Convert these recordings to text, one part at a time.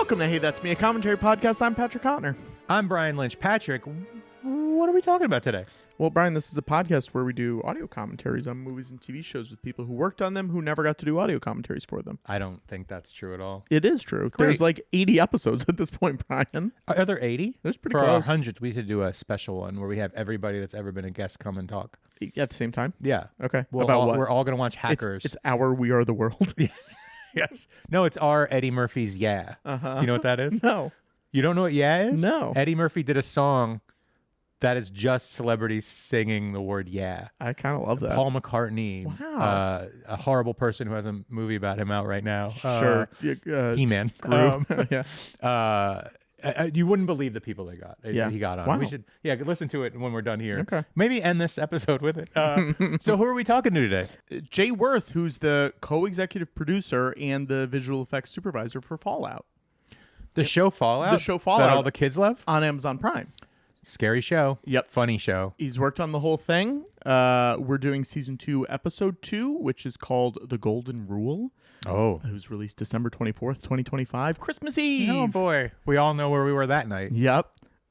Welcome to Hey That's Me, a commentary podcast. I'm Patrick Cotner. I'm Brian Lynch. Patrick, what are we talking about today? Well, Brian, this is a podcast where we do audio commentaries on movies and TV shows with people who worked on them who never got to do audio commentaries for them. I don't think that's true at all. It is true. Great. There's like 80 episodes at this point, Brian. Are there 80? There's pretty For close. our 100th, we should do a special one where we have everybody that's ever been a guest come and talk. At the same time? Yeah. Okay. We'll About all, what? We're all going to watch Hackers. It's our We Are the World. Yes. No, it's our Eddie Murphy's Yeah. Uh-huh. Do you know what that is? No. You don't know what Yeah is? No. Eddie Murphy did a song that is just celebrities singing the word Yeah. I kind of love that. Paul McCartney. Wow. A horrible person who has a movie about him out right now. Sure. He-Man. Groove. Yeah. You wouldn't believe the people he got on. Wow. We should listen to it when we're done here. Okay. Maybe end this episode with it. So who are we talking to today? Jay Worth, who's the co-executive producer and the visual effects supervisor for Fallout. The show Fallout? The show Fallout. That all the kids love? On Amazon Prime. Scary show. Yep. Funny show. He's worked on the whole thing. We're doing season 2, episode 2, which is called The Golden Rule. Oh. It was released December 24th, 2025. Christmas Eve. Oh, boy. We all know where we were that night. Yep.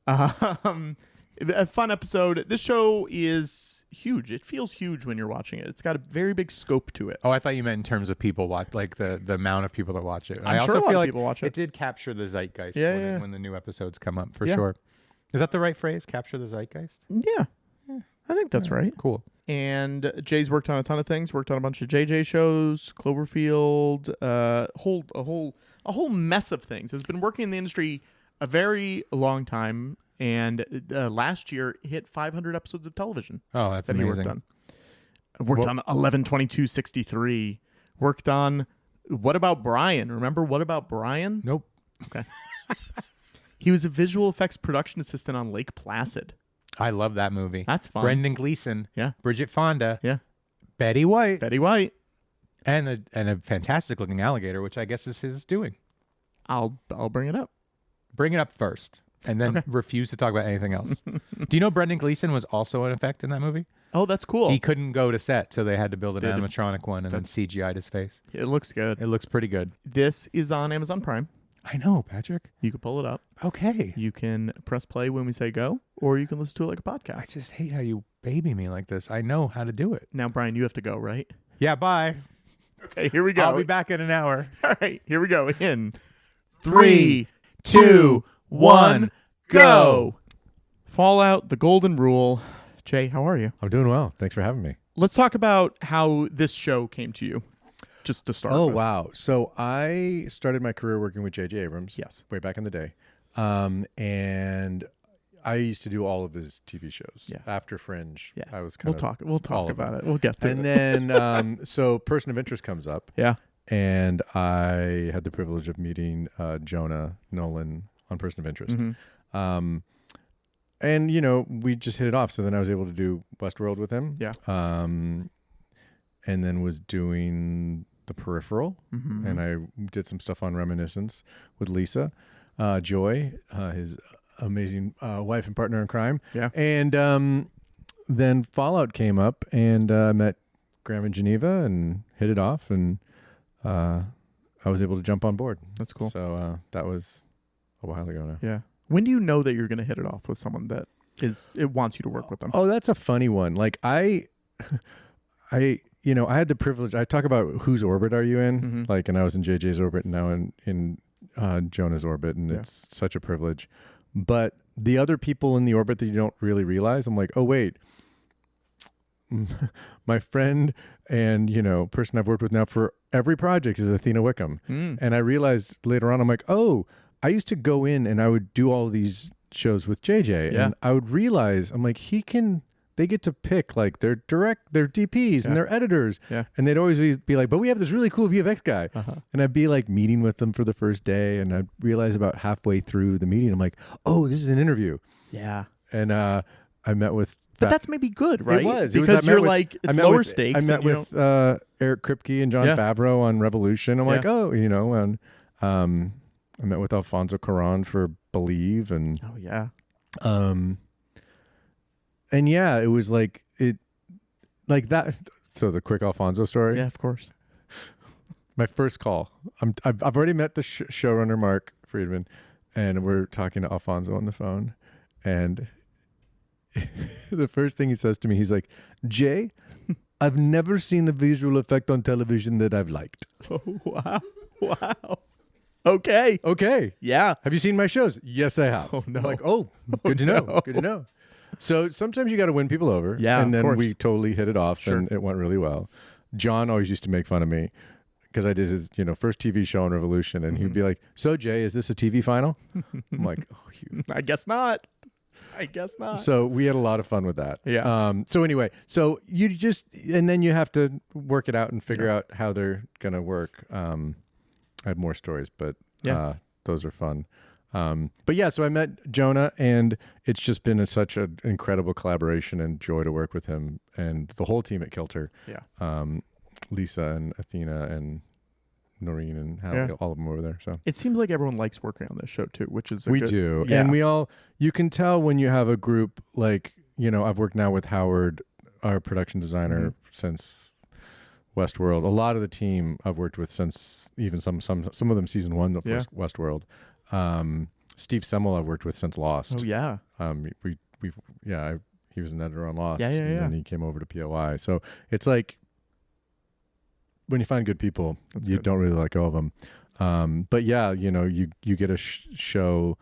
A fun episode. This show is huge. It feels huge when you're watching it. It's got a very big scope to it. Oh, I thought you meant in terms of people watch, like the amount of people that watch it. I'm I sure also a lot feel of like people watch it. It did capture the zeitgeist Yeah. when the new episodes come up, for Yeah. sure. Is that the right phrase? Capture the zeitgeist? Yeah. I think that's right. Cool. And Jay's worked on a ton of things. Worked on a bunch of JJ shows, Cloverfield, a whole mess of things. Has been working in the industry a very long time, and last year hit 500 episodes of television. Oh, that's that amazing. he worked on 11/22/63. Worked on What About Brian? Remember What About Brian? Nope. Okay. He was a visual effects production assistant on Lake Placid. I love that movie. That's fun. Brendan Gleeson. Yeah. Bridget Fonda. Yeah. Betty White. Betty White. And a fantastic looking alligator, which I guess is his doing. I'll bring it up. Bring it up first, and then refuse to talk about anything else. Do you know Brendan Gleeson was also an effect in that movie? Oh, that's cool. He couldn't go to set, so they had to build an animatronic one and then CGI'd his face. It looks good. It looks pretty good. This is on Amazon Prime. I know, Patrick. You can pull it up. Okay. You can press play when we say go, or you can listen to it like a I podcast. just hate how you baby me like this. I know how to do it. Now, Brian, you have to go, right? Yeah, bye. Okay, here we go. I'll be back in an hour. All right, here we go. In 3, 2, 1, go. Fallout, The Golden Rule. Jay, how are you? I'm doing well. Thanks for having me. Let's talk about how this show came to you, just to start with. Wow. So I started my career working with J.J. Abrams. Yes. Way back in the day. And I used to do all of his TV shows. Yeah. After Fringe. Yeah. I was kind We'll talk about it. We'll get to it. And then, so Person of Interest comes up. Yeah. And I had the privilege of meeting Jonah Nolan on Person of Interest. Mm-hmm. And, we just hit it off. So then I was able to do Westworld with him. Yeah. And then was doing The Peripheral. Mm-hmm. And I did some stuff on Reminiscence with Lisa Joy, his amazing wife and partner in crime. Yeah. And then Fallout came up, and I met Graham in Geneva and hit it off, and I was able to jump on board. That's cool. So that was a while ago now. Yeah. When do you know that you're going to hit it off with someone that wants you to work with them? Oh, that's a funny one. Like I had the privilege. I talk about whose orbit are you in? Mm-hmm. Like, and I was in JJ's orbit, and now in Jonah's orbit, and it's such a privilege. But the other people in the orbit that you don't really realize, I'm like, oh wait, my friend and person I've worked with now for every project is Athena Wickham. And I realized later on, I'm like, oh, I used to go in and I would do all these shows with JJ, and I would realize, I'm like, they get to pick like their DPs and their editors. Yeah. And they'd always be like, but we have this really cool VFX guy. And I'd be like meeting with them for the first day, and I'd realize about halfway through the meeting, I'm like, oh, this is an interview. Yeah. And I met with... But that's maybe good, right? It was. Because you're like, it's lower stakes. I met with Eric Kripke and John Favreau on Revolution. I'm like, oh, and I met with Alfonso Cuarón for Believe. And oh, yeah. And yeah, it was like that. So the quick Alfonso story. Yeah, of course. My first call. I've already met the showrunner Mark Friedman, and we're talking to Alfonso on the phone, and the first thing he says to me, he's like, Jay, I've never seen a visual effect on television that I've liked. Oh, wow. Wow. Okay. Okay. Yeah. Have you seen my shows? Yes, I have. Oh, no. I'm like, good to know. Good to know. So sometimes you got to win people over. Yeah, and of then course. we totally hit it off, Sure. and it went really well. John always used to make fun of me because I did his, first TV show on Revolution, and he'd be like, "So Jay, is this a TV final?" I'm like, "Oh, you." I guess not. So we had a lot of fun with that. Yeah. So anyway, so you just, and then you have to work it out and figure out how they're gonna work. I have more stories, but those are fun. But yeah, so I met Jonah, and it's just been such an incredible collaboration and joy to work with him and the whole team at Kilter. Yeah. Lisa and Athena and Noreen and all of them over there. So It seems like everyone likes working on this show too, which is we do. Yeah. And you can tell when you have a group like, I've worked now with Howard, our production designer, since Westworld. A lot of the team I've worked with since even some of them season 1 of Westworld. Steve Semmel I've worked with since Lost. Oh yeah. He was an editor on Lost. Yeah. And then he came over to POI. So it's like when you find good people, you don't really let go of them. But yeah, you get a show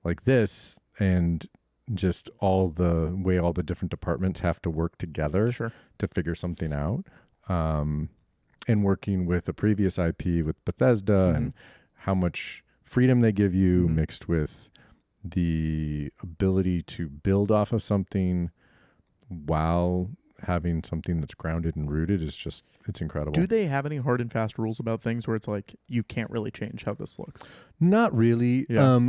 like this, and just all the different departments have to work together to figure something out. And working with a previous IP with Bethesda and how much freedom they give you mixed with the ability to build off of something while having something that's grounded and rooted is just, it's incredible. Do they have any hard and fast rules about things where it's like, you can't really change how this looks? Not really. Yeah.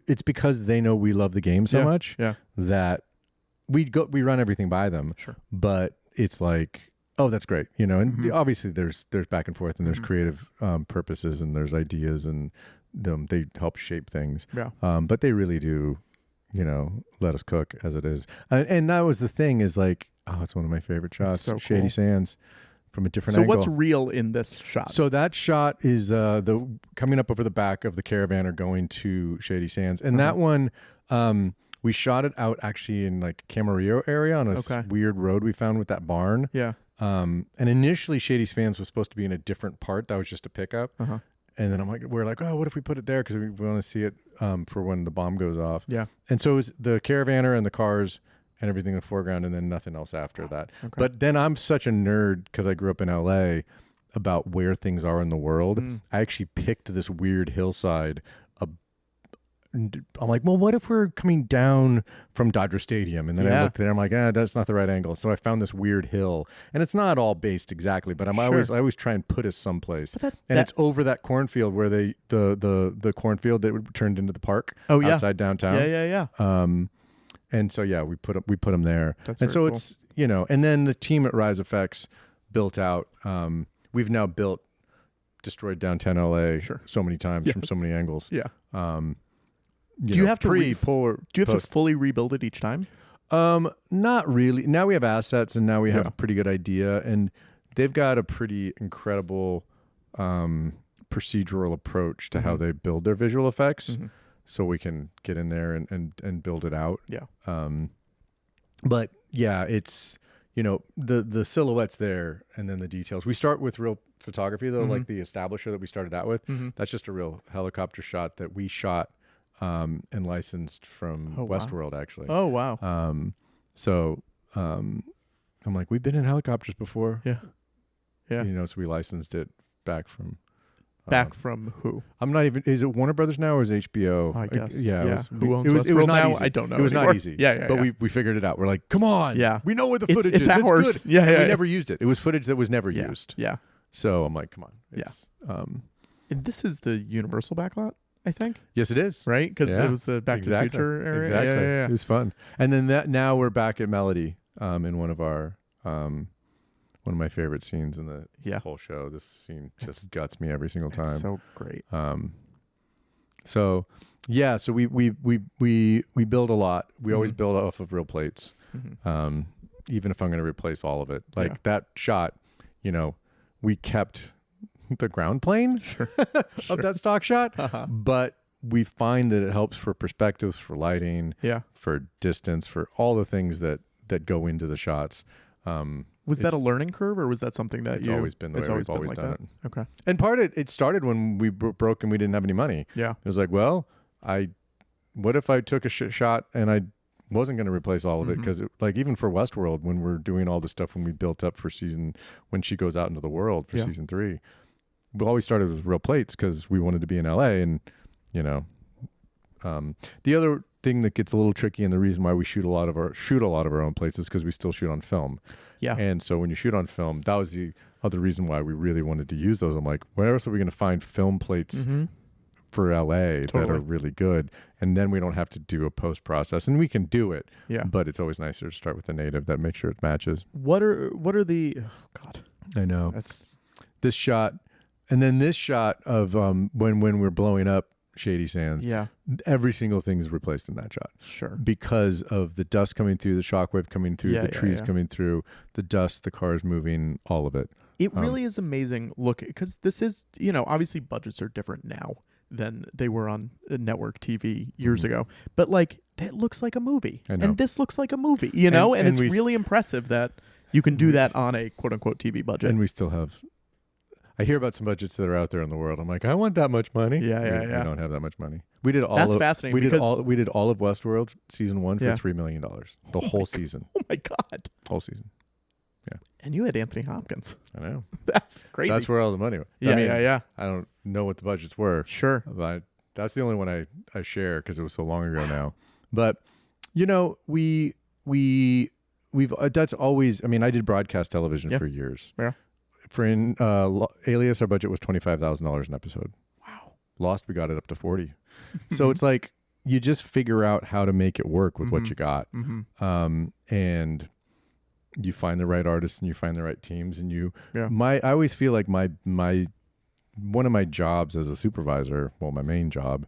It's because they know we love the game so much that we run everything by them. Sure. But it's like, oh, that's great. And obviously there's back and forth, and there's creative purposes, and there's ideas, and they help shape things. Yeah. But they really do, let us cook as it is. And that was the thing, is like, oh, it's one of my favorite shots. So Shady cool. Sands from a different So angle. what's real in this shot? So that shot is the coming up over the back of the Caravaner going to Shady Sands. And that one, we shot it out actually in like Camarillo area on a weird road we found with that barn. Yeah. And initially Shady Sands was supposed to be in a different part. That was just a pickup. And then we're like, oh, what if we put it there? Because we want to see it for when the bomb goes off. Yeah. And so it was the Caravaner and the cars and everything in the foreground, and then nothing else after that. Okay. But then I'm such a nerd because I grew up in LA about where things are in the world. I actually picked this weird hillside. I'm like, well, what if we're coming down from Dodger Stadium? And then I looked there, I'm like, that's not the right angle. So I found this weird hill, and it's not all based exactly, but I always try and put us someplace. It's over that cornfield where the cornfield that turned into the park outside downtown. Yeah. And so we put them there. That's and so cool. It's and then the team at Rise FX built out. We've now destroyed downtown LA so many times from so many angles. Yeah. Do you have to fully rebuild it each time? Not really. Now we have assets, and now we have a pretty good idea, and they've got a pretty incredible procedural approach to how they build their visual effects. So we can get in there and build it out. Yeah. But yeah, it's the silhouettes there, and then the details. We start with real photography though, like the establisher that we started out with. That's just a real helicopter shot that we shot and licensed from Westworld, actually. Oh wow. So I'm like, we've been in helicopters before. Yeah. So we licensed it back from. Back from who? I'm not even. Is it Warner Brothers now or is it HBO? I guess. Yeah. Who owns it was Westworld not now? easy. I don't know. It was anymore. not easy. Yeah. But we figured it out. We're like, come on. Yeah. We know where the footage is. It's ours. It's good. Yeah. We never used it. It was footage that was never used. Yeah. So I'm like, come on. And this is the Universal backlot, I think. Yes, it is. Right? Because it was the Back to the Future area. Exactly. Yeah. It was fun. And then now we're back at Melody in one of our one of my favorite scenes in the whole show. This scene just guts me every single time. It's so great. So we build a lot. We always build off of real plates. Even if I'm going to replace all of it. Like that shot, we kept the ground plane of that stock shot. But we find that it helps for perspectives, for lighting, for distance, for all the things that go into the shots. Was that a learning curve, or was that something that it's always been the way we've always done it? Okay. And part of it started when we broke and we didn't have any money. Yeah. It was like, well, what if I took a shot and I wasn't going to replace all of it? Because like even for Westworld, when we're doing all the stuff when we built up for when she goes out into the world for season 3, we always started with real plates because we wanted to be in LA. And, you know, the other thing that gets a little tricky, and the reason why we shoot a lot of our own plates, is because we still shoot on film. Yeah. And so when you shoot on film, that was the other reason why we really wanted to use those. I'm like, where else are we going to find film plates for LA that are really good? And then we don't have to do a post process, and we can do it. Yeah. But it's always nicer to start with the native that makes sure it matches. What are the? Oh God, I know. That's this shot, and then this shot of when we're blowing up Shady Sands. Yeah. Every single thing is replaced in that shot. Sure. Because of the dust coming through, the shockwave coming through, the trees coming through, the dust, the cars moving, all of it. It really is amazing. Look, because this is, you know, obviously budgets are different now than they were on network TV years ago. But like, it looks like a movie. I know. And this looks like a movie, you know? And it's really impressive that you can do that on a quote unquote TV budget. And we still have... I hear about some budgets that are out there in the world. I'm like, I want that much money. We don't have that much money. We did all. That's fascinating. We did all of Westworld season 1 for $3 million. The whole season. Oh my God. Whole season. Yeah. And you had Anthony Hopkins. I know. That's crazy. That's where all the money went. I don't know what the budgets were. Sure. But that's the only one I share because it was so long ago now. But you know, we've that's always. I mean, I did broadcast television for years. Yeah. For Alias, our budget was $25,000 an episode. Wow. Lost, we got it up to 40. So it's like you just figure out how to make it work with what you got, and you find the right artists and you find the right teams. And I always feel like my one of my jobs as a supervisor, well, my main job,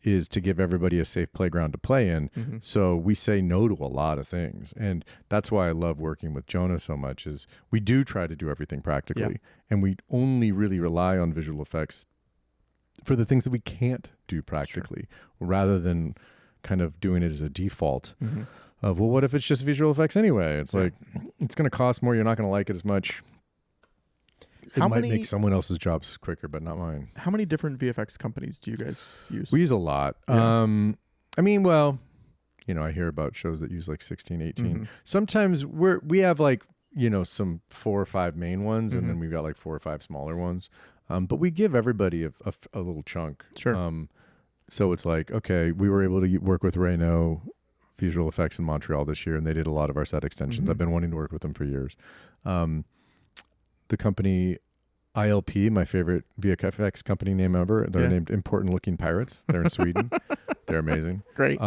is to give everybody a safe playground to play in. So we say no to a lot of things. And that's why I love working with Jonah so much, is we do try to do everything practically. And we only really rely on visual effects for the things that we can't do practically, rather than kind of doing it as a default of, well, what if it's just visual effects anyway? It's like, it's going to cost more. You're not going to like it as much. It might make someone else's jobs quicker, but not mine. How many different VFX companies do you guys use? We use a lot. Yeah. I mean, well, you know, I hear about shows that use like 16, 18. Sometimes we have like, you know, some 4 or 5 main ones, and then we've got like 4 or 5 smaller ones. But we give everybody a little chunk. Sure. So it's like, okay, we were able to work with Reno Visual Effects in Montreal this year, and they did a lot of our set extensions. I've been wanting to work with them for years. The company ILP, my favorite VFX company name ever. They're named Important Looking Pirates. They're in Sweden. They're amazing. Great.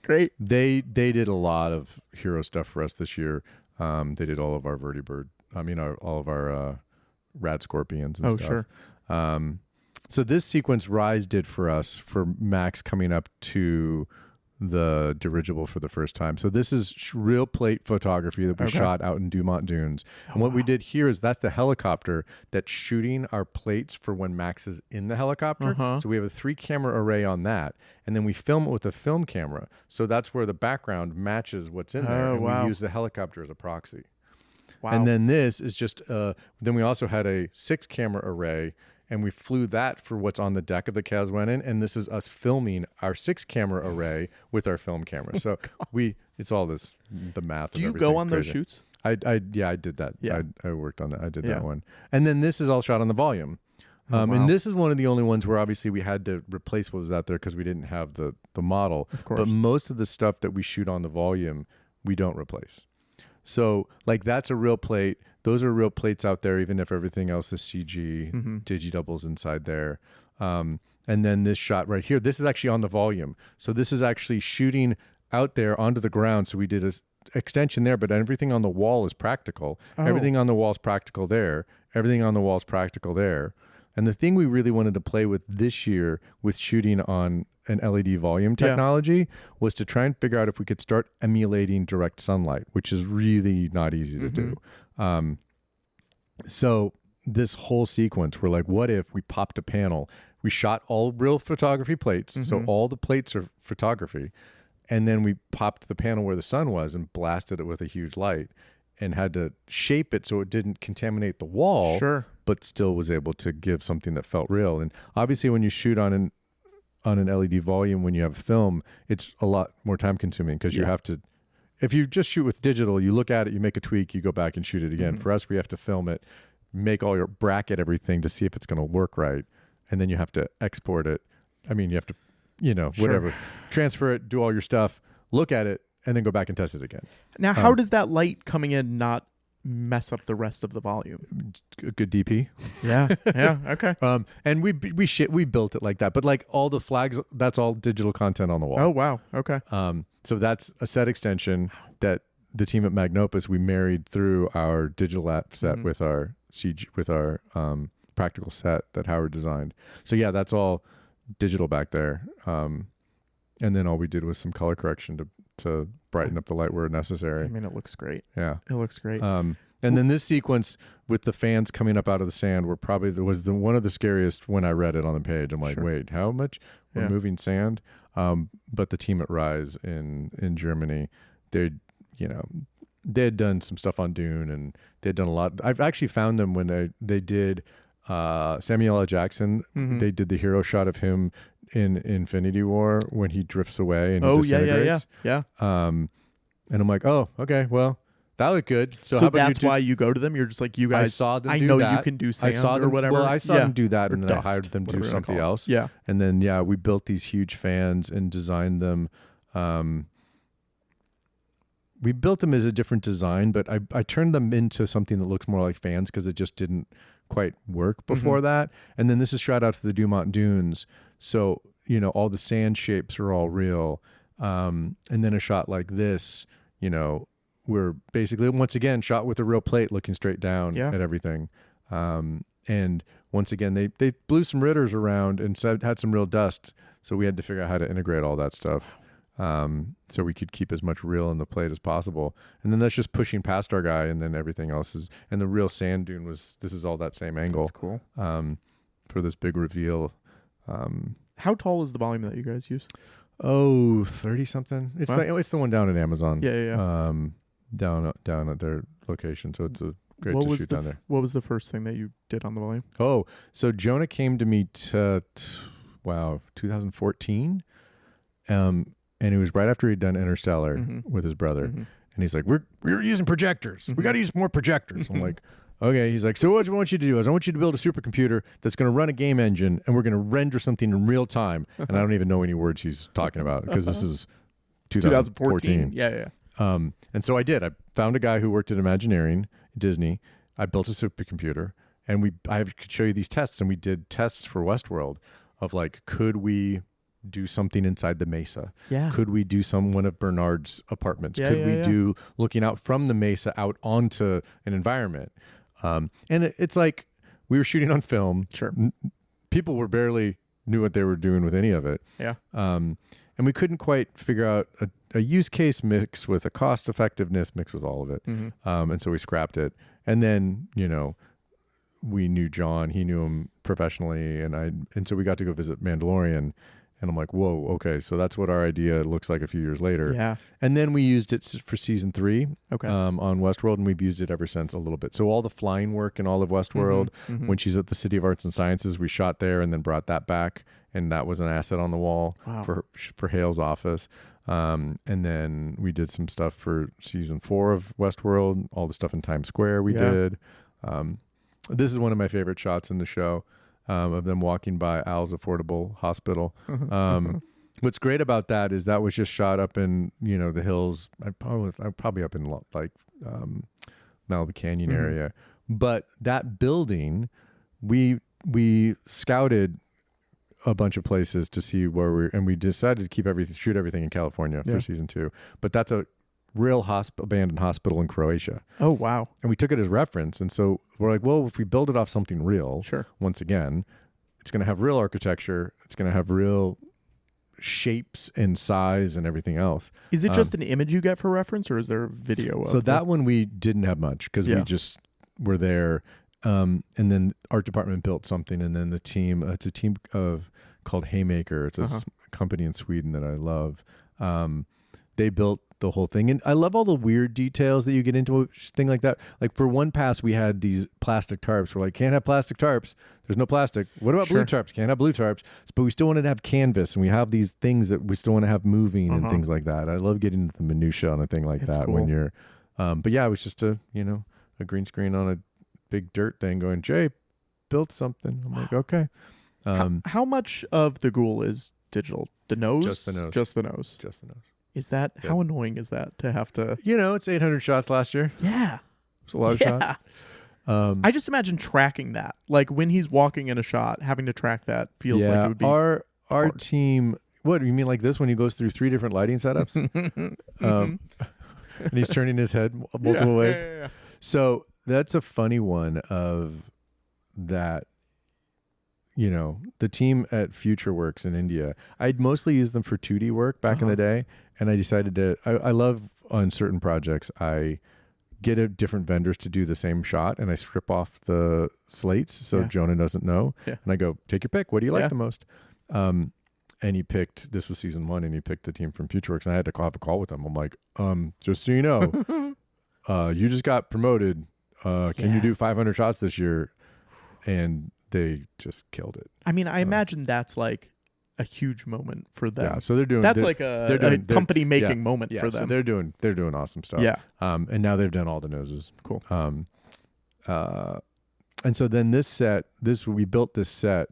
Great. They did a lot of hero stuff for us this year. They did all of our vertibird. I mean, all of our rad scorpions and stuff. Oh, sure. So this sequence Rise did for us for Max coming up to the dirigible for the first time. So this is real plate photography that we shot out in Dumont Dunes. And what we did here is that's the helicopter that's shooting our plates for when Max is in the helicopter. So we have a 3-camera array on that. And then we film it with a film camera. So that's where the background matches what's in there. And we use the helicopter as a proxy. Wow. And then this is just, then we also had a 6-camera array, and we flew that for what's on the deck of the Caswenin, and this is us filming our 6-camera array with our film camera. So it's all this, the math. Do you go on those shoots? I did that. Yeah. I worked on that. I did that one. And then this is all shot on the volume. And this is one of the only ones where obviously we had to replace what was out there because we didn't have the model. Of course. But most of the stuff that we shoot on the volume, we don't replace. So like that's a real plate. Those are real plates out there, even if everything else is CG, digi-doubles inside there. And then this shot right here, this is actually on the volume. So this is actually shooting out there onto the ground. So we did a extension there, but everything on the wall is practical. Everything on the wall is practical there. Everything on the wall is practical there. And the thing we really wanted to play with this year with shooting on an LED volume technology was to try and figure out if we could start emulating direct sunlight, which is really not easy to do. So this whole sequence. We're like, what if we popped a panel? We shot all real photography plates, so all the plates are photography, and then we popped the panel where the sun was and blasted it with a huge light, and had to shape it so it didn't contaminate the wall, but still was able to give something that felt real. And obviously, when you shoot on an LED volume, when you have film, it's a lot more time consuming because you have to. If you just shoot with digital, you look at it, you make a tweak, you go back and shoot it again. For us, we have to film it, make all your bracket everything to see if it's going to work right, and then you have to export it. I mean, you have to, whatever, transfer it, do all your stuff, look at it, and then go back and test it again. Now, how does that light coming in not mess up the rest of the volume? Good DP. Yeah. Okay. And we built it like that, but like all the flags, that's all digital content on the wall. Oh wow. Okay. So that's a set extension that the team at Magnopus, we married through our digital app set with our CG, with our practical set that Howard designed. So yeah, that's all digital back there. And then all we did was some color correction to brighten up the light where necessary. I mean, it looks great. Yeah, it looks great. And then this sequence with the fans coming up out of the sand was one of the scariest when I read it on the page. I'm like, wait, how much? We're moving sand. But the team at Rise in Germany, they had done some stuff on Dune, and they'd done a lot. I've actually found them when they did Samuel L. Jackson. They did the hero shot of him in Infinity War when he drifts away and he disintegrates. Yeah. And I'm like, oh, okay, well, that looked good. So how about that's why you go to them? You're just like, you guys, I saw them I do know that. You can do sand I saw them, or whatever. Well, I saw them do that, and then dust, I hired them to do something else. Yeah. And then, we built these huge fans and designed them. We built them as a different design, but I turned them into something that looks more like fans because it just didn't quite work before that. And then this is shot out to the Dumont Dunes. So, all the sand shapes are all real. And then a shot like this, we're basically, once again, shot with a real plate looking straight down at everything. And once again, they blew some Ritters around and had some real dust. So we had to figure out how to integrate all that stuff. So we could keep as much real in the plate as possible. And then that's just pushing past our guy, and then everything else is, and the real sand dune this is all that same angle. That's cool. For this big reveal. How tall is the volume that you guys use? 30 something. It's the one down at Amazon. Yeah. Down at their location. So it's a great to shoot down there. What was the first thing that you did on the volume? Oh, so Jonah came to me 2014. And it was right after he'd done Interstellar with his brother. And he's like, we're using projectors. We got to use more projectors. I'm like, okay. He's like, so what I want you to do is I want you to build a supercomputer that's going to run a game engine, and we're going to render something in real time. And I don't even know any words he's talking about because this is 2014. Yeah. And so I did. I found a guy who worked at Imagineering, Disney. I built a supercomputer, and I could show you these tests, and we did tests for Westworld of like, could we do something inside the mesa? Yeah. Could we do one of Bernard's apartments? Could we do looking out from the mesa out onto an environment? And it's like we were shooting on film. Sure. People barely knew what they were doing with any of it. Yeah. And we couldn't quite figure out a use case mix with a cost effectiveness mix with all of it. And so we scrapped it. And then, we knew John, he knew him professionally. And so we got to go visit Mandalorian. And I'm like, whoa, okay, so that's what our idea looks like a few years later. Yeah. And then we used it for season 3 on Westworld, and we've used it ever since a little bit. So all the flying work in all of Westworld, when she's at the City of Arts and Sciences, we shot there and then brought that back, and that was an asset on the wall for Hale's office. And then we did some stuff for season 4 of Westworld, all the stuff in Times Square we did. This is one of my favorite shots in the show. Of them walking by Al's Affordable Hospital. What's great about that is that was just shot up in the hills. I'm probably up in like Malibu Canyon area, but that building we scouted a bunch of places to see where and we decided to shoot everything in California for season 2. But that's a real abandoned hospital in Croatia. Oh, wow. And we took it as reference. And so we're like, well, if we build it off something real, once again, it's going to have real architecture. It's going to have real shapes and size and everything else. Is it just an image you get for reference, or is there a video of that one we didn't have much because we just were there. And then art department built something, and then the team, it's a team called Haymaker. It's a company in Sweden that I love. They built the whole thing, and I love all the weird details that you get into a thing like that. Like for one pass, we had these plastic tarps. We're like, can't have plastic tarps. There's no plastic. What about blue tarps? Can't have blue tarps. But we still wanted to have canvas, and we have these things that we still want to have moving and things like that. I love getting into the minutia on a thing like that when you're. But yeah, it was just a green screen on a big dirt thing going, Jay built something. I'm like, okay. How much of the ghoul is digital? The nose? Just the nose. Just the nose. Just the nose. Is that, how annoying is that to have to? It's 800 shots last year. Yeah. It's a lot of shots. I just imagine tracking that. Like when he's walking in a shot, having to track that feels like it would be our hard. team, what, you mean like this when he goes through 3 different lighting setups? And he's turning his head multiple ways. Yeah. So that's a funny one of that. The team at FutureWorks in India, I'd mostly use them for 2D work back in the day. And I decided I love on certain projects, I get different vendors to do the same shot and I strip off the slates so Jonah doesn't know. Yeah. And I go, take your pick. What do you like the most? And he picked, this was season 1, and he picked the team from FutureWorks, and I had to have a call with him. I'm like, just so you know, you just got promoted. Can you do 500 shots this year? And they just killed it. I mean, I imagine that's like a huge moment for them. Yeah, so they're doing. That's like a company making moment for them. So they're doing awesome stuff. Yeah. And now they've done all the noses. Cool. And so then we built this set,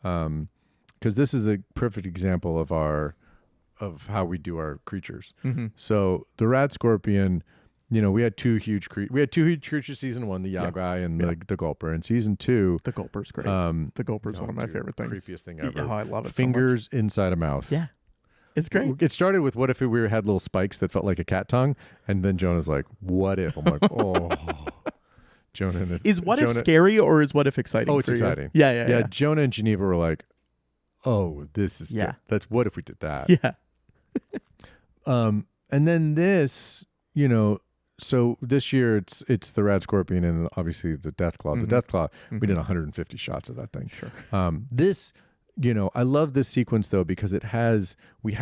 because this is a perfect example of how we do our creatures. Mm-hmm. So the Rad Scorpion. We had 2 huge creatures season 1, the Yagai and the Gulper. And season 2, the Gulper's great. The Gulper's one of my favorite things. Creepiest thing ever. Oh, I love it. Fingers inside a mouth. Yeah, it's great. It started with what if we had little spikes that felt like a cat tongue, and then Jonah's like, "What if?" I'm like, "Oh." Jonah is what if scary or is what if exciting? Oh, it's exciting. Yeah. Jonah and Geneva were like, "Oh, this is good. That's what if we did that?" Yeah. And then this, So this year it's the Rad Scorpion and obviously the Deathclaw. Mm-hmm. The Deathclaw, we did 150 shots of that thing. Sure. This, I love this sequence though because we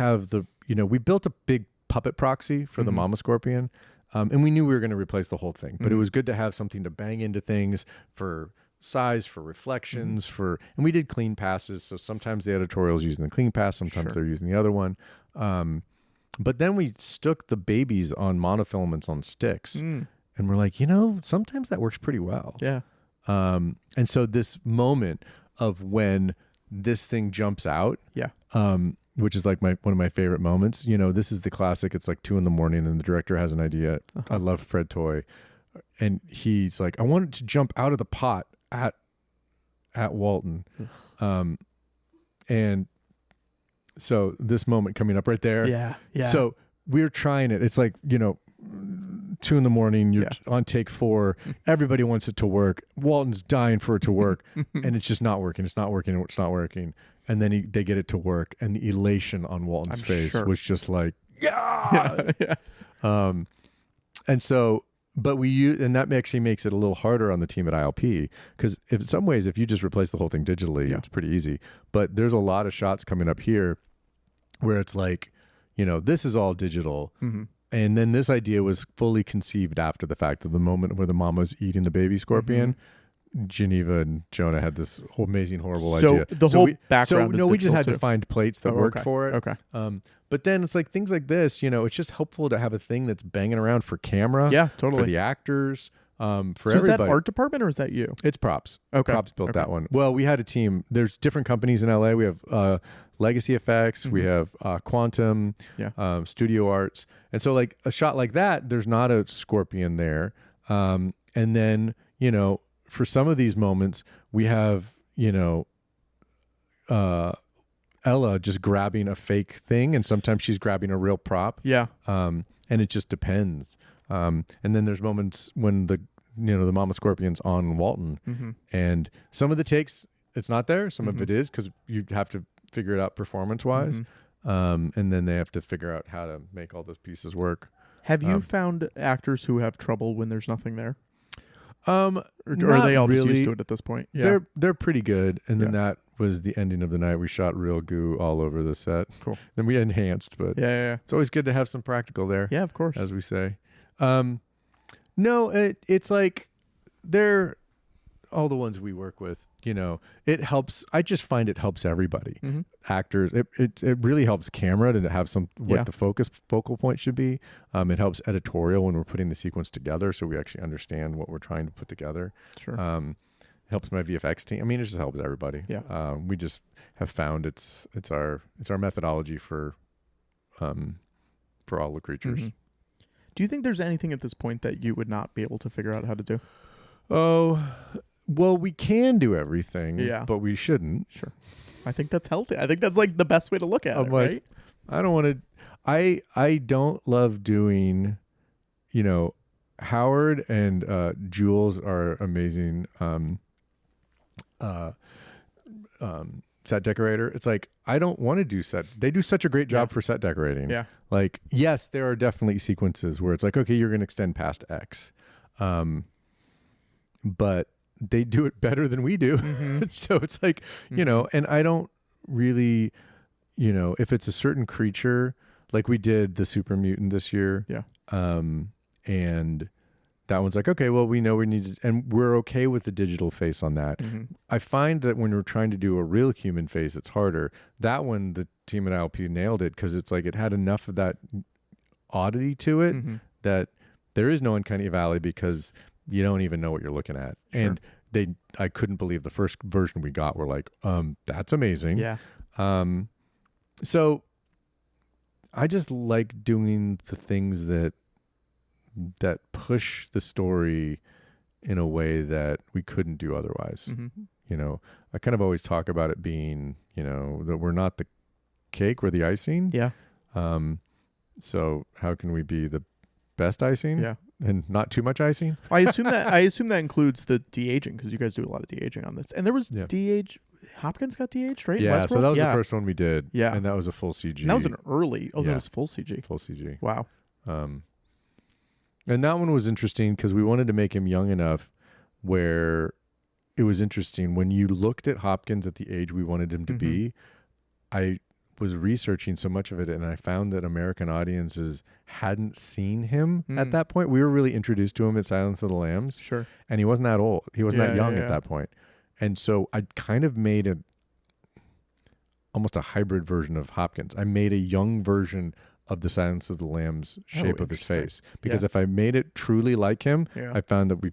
built a big puppet proxy for the Mama Scorpion, and we knew we were going to replace the whole thing. But it was good to have something to bang into things for size, for reflections, and we did clean passes. So sometimes the editorial's using the clean pass, sometimes they're using the other one. But then we stuck the babies on monofilaments on sticks. And we're like, sometimes that works pretty well. Yeah. And so this moment of when this thing jumps out, which is like one of my favorite moments, this is the classic. It's like 2 a.m. and the director has an idea. I love Fred Toy. And he's like, I want it to jump out of the pot at Walton. And so this moment coming up right there. Yeah. So we're trying it. It's like, 2 a.m. You're on take 4. Everybody wants it to work. Walton's dying for it to work. And it's just not working. It's not working. And then they get it to work. And the elation on Walton's face was just like, yeah. And so, but and that actually makes it a little harder on the team at ILP. Because in some ways, if you just replace the whole thing digitally, it's pretty easy. But there's a lot of shots coming up here where it's like, this is all digital. Mm-hmm. And then this idea was fully conceived after the fact of the moment where the mama's eating the baby scorpion. Geneva and Jonah had this amazing, horrible idea. The whole background is we just had too. to find plates that worked for it. Okay. But then it's like things like this, it's just helpful to have a thing that's banging around for camera. Yeah, totally. For the actors, for everybody. Is that art department or is that you? It's props. Okay. Props built that one. Well, we had a team. There's different companies in LA. We have Legacy Effects. We have Quantum, Studio Arts. And so like a shot like that, there's not a scorpion there. And then, for some of these moments, we have, Ella just grabbing a fake thing, and sometimes she's grabbing a real prop. Yeah. And it just depends. And then there's moments when the Mama Scorpion's on Walton, and some of the takes it's not there. Some of it is because you have to figure it out performance-wise, and then they have to figure out how to make all those pieces work. Have you found actors who have trouble when there's nothing there? Or are Not they all just really. used to it at this point? Yeah. They're pretty good. And then that was the ending of the night. We shot real goo all over the set. Cool. Then we enhanced, but Yeah. it's always good to have some practical there. Yeah, of course. As we say. No, it's like they're all the ones we work with, it helps. I just find it helps everybody. Mm-hmm. Actors, it really helps camera to have what the focal point should be. It helps editorial when we're putting the sequence together, so we actually understand what we're trying to put together. Sure. It helps my VFX team. I mean, it just helps everybody. Yeah. We just have found it's our methodology for all the creatures. Mm-hmm. Do you think there's anything at this point that you would not be able to figure out how to do? Oh, well, we can do everything, but we shouldn't. Sure. I think that's healthy. I think that's like the best way to look at it, right? I don't want to. I don't love doing. Howard and Jules are amazing. Set decorator. It's like I don't want to do set. They do such a great job for set decorating. Yeah. Like, yes, there are definitely sequences where it's like, okay, you're going to extend past X, but they do it better than we do. Mm-hmm. So it's like, and I don't really, if it's a certain creature, like we did the super mutant this year. Yeah. And that one's like, okay, well, we know we need to, and we're okay with the digital face on that. Mm-hmm. I find that when we're trying to do a real human face, it's harder. That one, the team at ILP nailed it because it's like it had enough of that oddity to it that there is no uncanny valley because you don't even know what you're looking at. Sure. And I couldn't believe the first version we got. We're like, that's amazing. Yeah. So I just like doing the things that push the story in a way that we couldn't do otherwise. Mm-hmm. I kind of always talk about it being, that we're not the cake, we're the icing. Yeah. So how can we be the best icing? Yeah. And not too much icing? I assume that includes the de-aging because you guys do a lot of de-aging on this. And there was de-age. Hopkins got de-aged, right? Yeah, Westworld? so that was the first one we did. Yeah. And that was a full CG. And that was an early. Oh, that was full CG. Full CG. Wow. And that one was interesting because we wanted to make him young enough where it was interesting. When you looked at Hopkins at the age we wanted him to be, I was researching so much of it and I found that American audiences hadn't seen him at that point. We were really introduced to him at Silence of the Lambs. Sure. And he wasn't that old. He wasn't that young at that point. And so I kind of made almost a hybrid version of Hopkins. I made a young version of the Silence of the Lambs shape of his face. Because if I made it truly like him, I found that we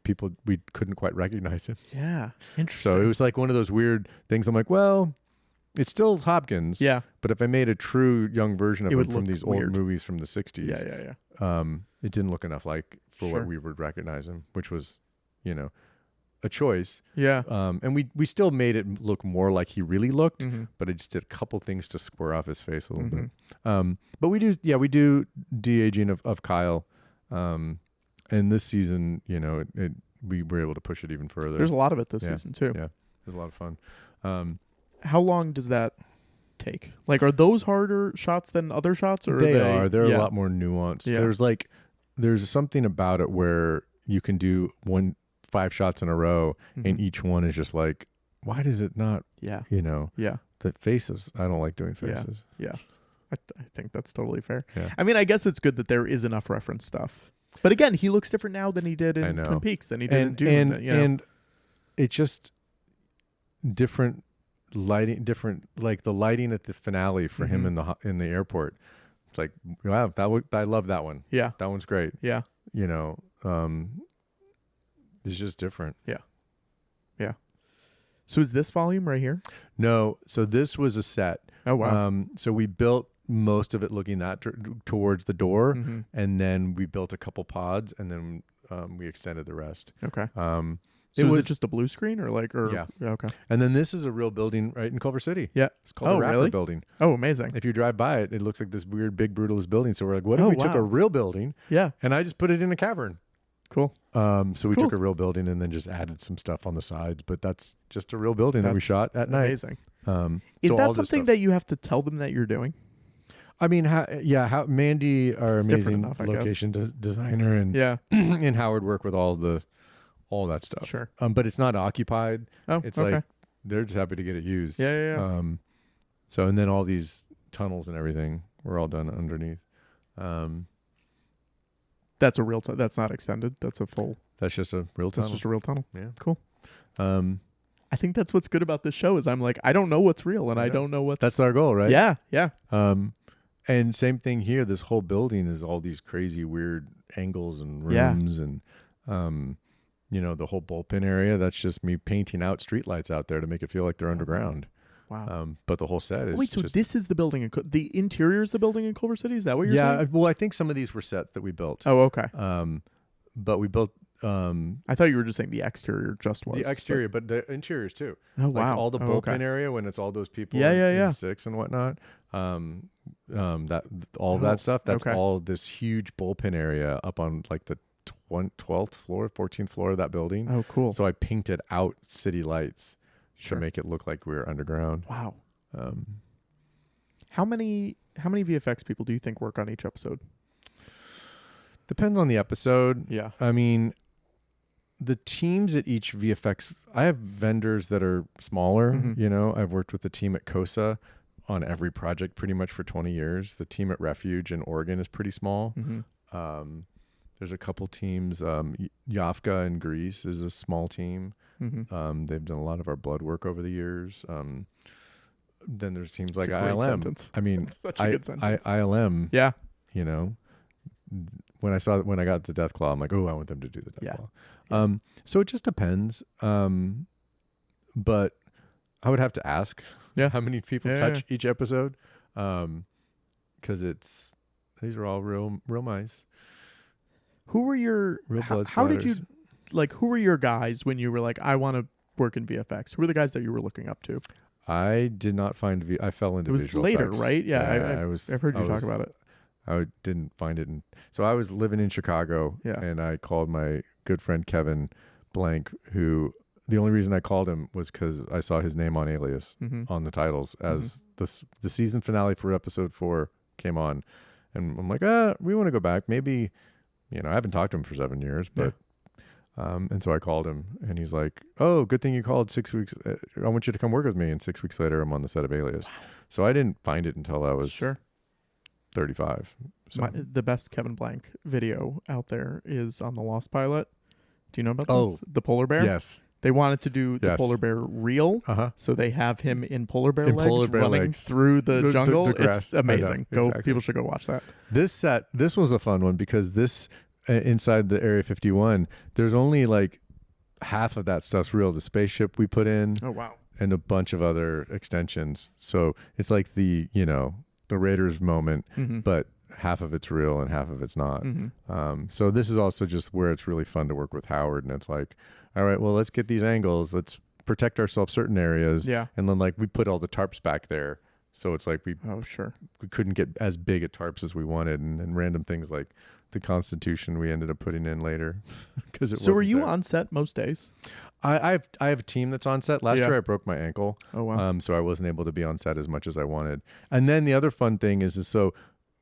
couldn't quite recognize him. Yeah. Interesting. So it was like one of those weird things. I'm like, well, it's still Hopkins. Yeah. But if I made a true young version of him from these weird. old movies from the 60s, it didn't look enough like for what we would recognize him, which was, a choice. Yeah. And we still made it look more like he really looked, but I just did a couple things to square off his face a little bit. But we do de-aging of Kyle. And this season, we were able to push it even further. There's a lot of it this season too. Yeah. It was a lot of fun. How long does that take? Like, are those harder shots than other shots? Or They're a lot more nuanced. Yeah. There's something about it where you can do 5 shots in a row and each one is just like, why does it not, the faces, I don't like doing faces. Yeah. I think that's totally fair. Yeah. I mean, I guess it's good that there is enough reference stuff. But again, he looks different now than he did in Twin Peaks, than he did in Dune. And it's just different lighting, like the lighting at the finale for him in the airport. It's like, wow, I love that one. Yeah. That one's great. Yeah. It's just different. Yeah. Yeah. So is this volume right here? No. So this was a set. Oh, wow. So we built most of it looking towards the door, and then we built a couple pods, and then we extended the rest. Okay. So is it just a blue screen yeah. Okay. And then this is a real building right in Culver City. Yeah. It's called the Rapper really? Building. Oh, amazing. If you drive by it, it looks like this weird, big, brutalist building. So we're like, what if we took a real building? Yeah. And I just put it in a cavern. Cool. So we took a real building and then just added some stuff on the sides, but that's just a real building that we shot at night. Amazing. So Is that something that you have to tell them that you're doing? I mean, how Mandy, our It's amazing enough, I location designer, and Yeah. and Howard work with all all that stuff. Sure. But it's not occupied. Oh, It's okay. like they're just happy to get it used. Yeah. So and then all these tunnels and everything were all done underneath. That's a real. That's not extended. That's a full. That's just a real tunnel. That's just a real tunnel. Yeah. Cool. I think that's what's good about this show is I'm like I don't know what's real and I don't know what's. That's our goal, right? Yeah. Yeah. And same thing here. This whole building is all these crazy, weird angles and rooms, and the whole bullpen area. That's just me painting out streetlights out there to make it feel like they're underground. Wow. But the whole set is. Wait, so this is the building the interior is the building in Culver City? Is that what you're saying? Yeah. Well, I think some of these were sets that we built. Oh, okay. But we built. I thought you were just saying the exterior just was The exterior, but the interiors too. Oh, like wow. all the bullpen area when it's all those people in 6 and whatnot. That stuff. That's all this huge bullpen area up on like the 12th floor, 14th floor of that building. Oh, cool. So I painted out city lights to make it look like we were underground. Wow. How many VFX people do you think work on each episode? Depends on the episode. Yeah. I mean, the teams at each VFX, I have vendors that are smaller. Mm-hmm. I've worked with the team at COSA on every project pretty much for 20 years. The team at Refuge in Oregon is pretty small. Mm-hmm. There's a couple teams. Yafka in Greece is a small team. Mm-hmm. They've done a lot of our blood work over the years. Then there's teams like That's a great ILM. sentence. I mean, That's such a good sentence. ILM. Yeah. When I got the Death Claw, I'm like, oh, I want them to do the Death Claw. Yeah. So it just depends. But I would have to ask how many people touch each episode. Because these are all real mice. Who were your real blood how did splatters. you who were your guys when you were like, I want to work in VFX? Who were the guys that you were looking up to? I did not find I fell into it was visual later, effects. right? Yeah, I've heard you talk about it. I didn't find it. So I was living in Chicago, and I called my good friend Kevin Blank, who the only reason I called him was because I saw his name on Alias on the titles as the season finale for episode 4 came on, and I'm like, we want to go back. Maybe, I haven't talked to him for 7 years, but. And so I called him, and he's like, "Oh, good thing you called. 6 weeks. I want you to come work with me." And 6 weeks later, I'm on the set of Alias. Wow. So I didn't find it until I was 35. So. The best Kevin Blank video out there is on the Lost Pilot. Do you know about this? The polar bear. Yes. They wanted to do the polar bear real, so they have him in polar bear legs running through the jungle. The grass. It's amazing. Exactly. People should go watch that. This was a fun one because this. Inside the Area 51, there's only like half of that stuff's real. The spaceship we put in, and a bunch of other extensions. So it's like the Raiders moment, but half of it's real and half of it's not. So this is also just where it's really fun to work with Howard, and it's like, all right, well, let's get these angles. Let's protect ourselves certain areas, and then like we put all the tarps back there. So it's like we couldn't get as big at tarps as we wanted, and random things like the Constitution we ended up putting in later because it. So were you on set most days? I have a team that's on set. Last year I broke my ankle. Oh wow! So I wasn't able to be on set as much as I wanted. And then the other fun thing is so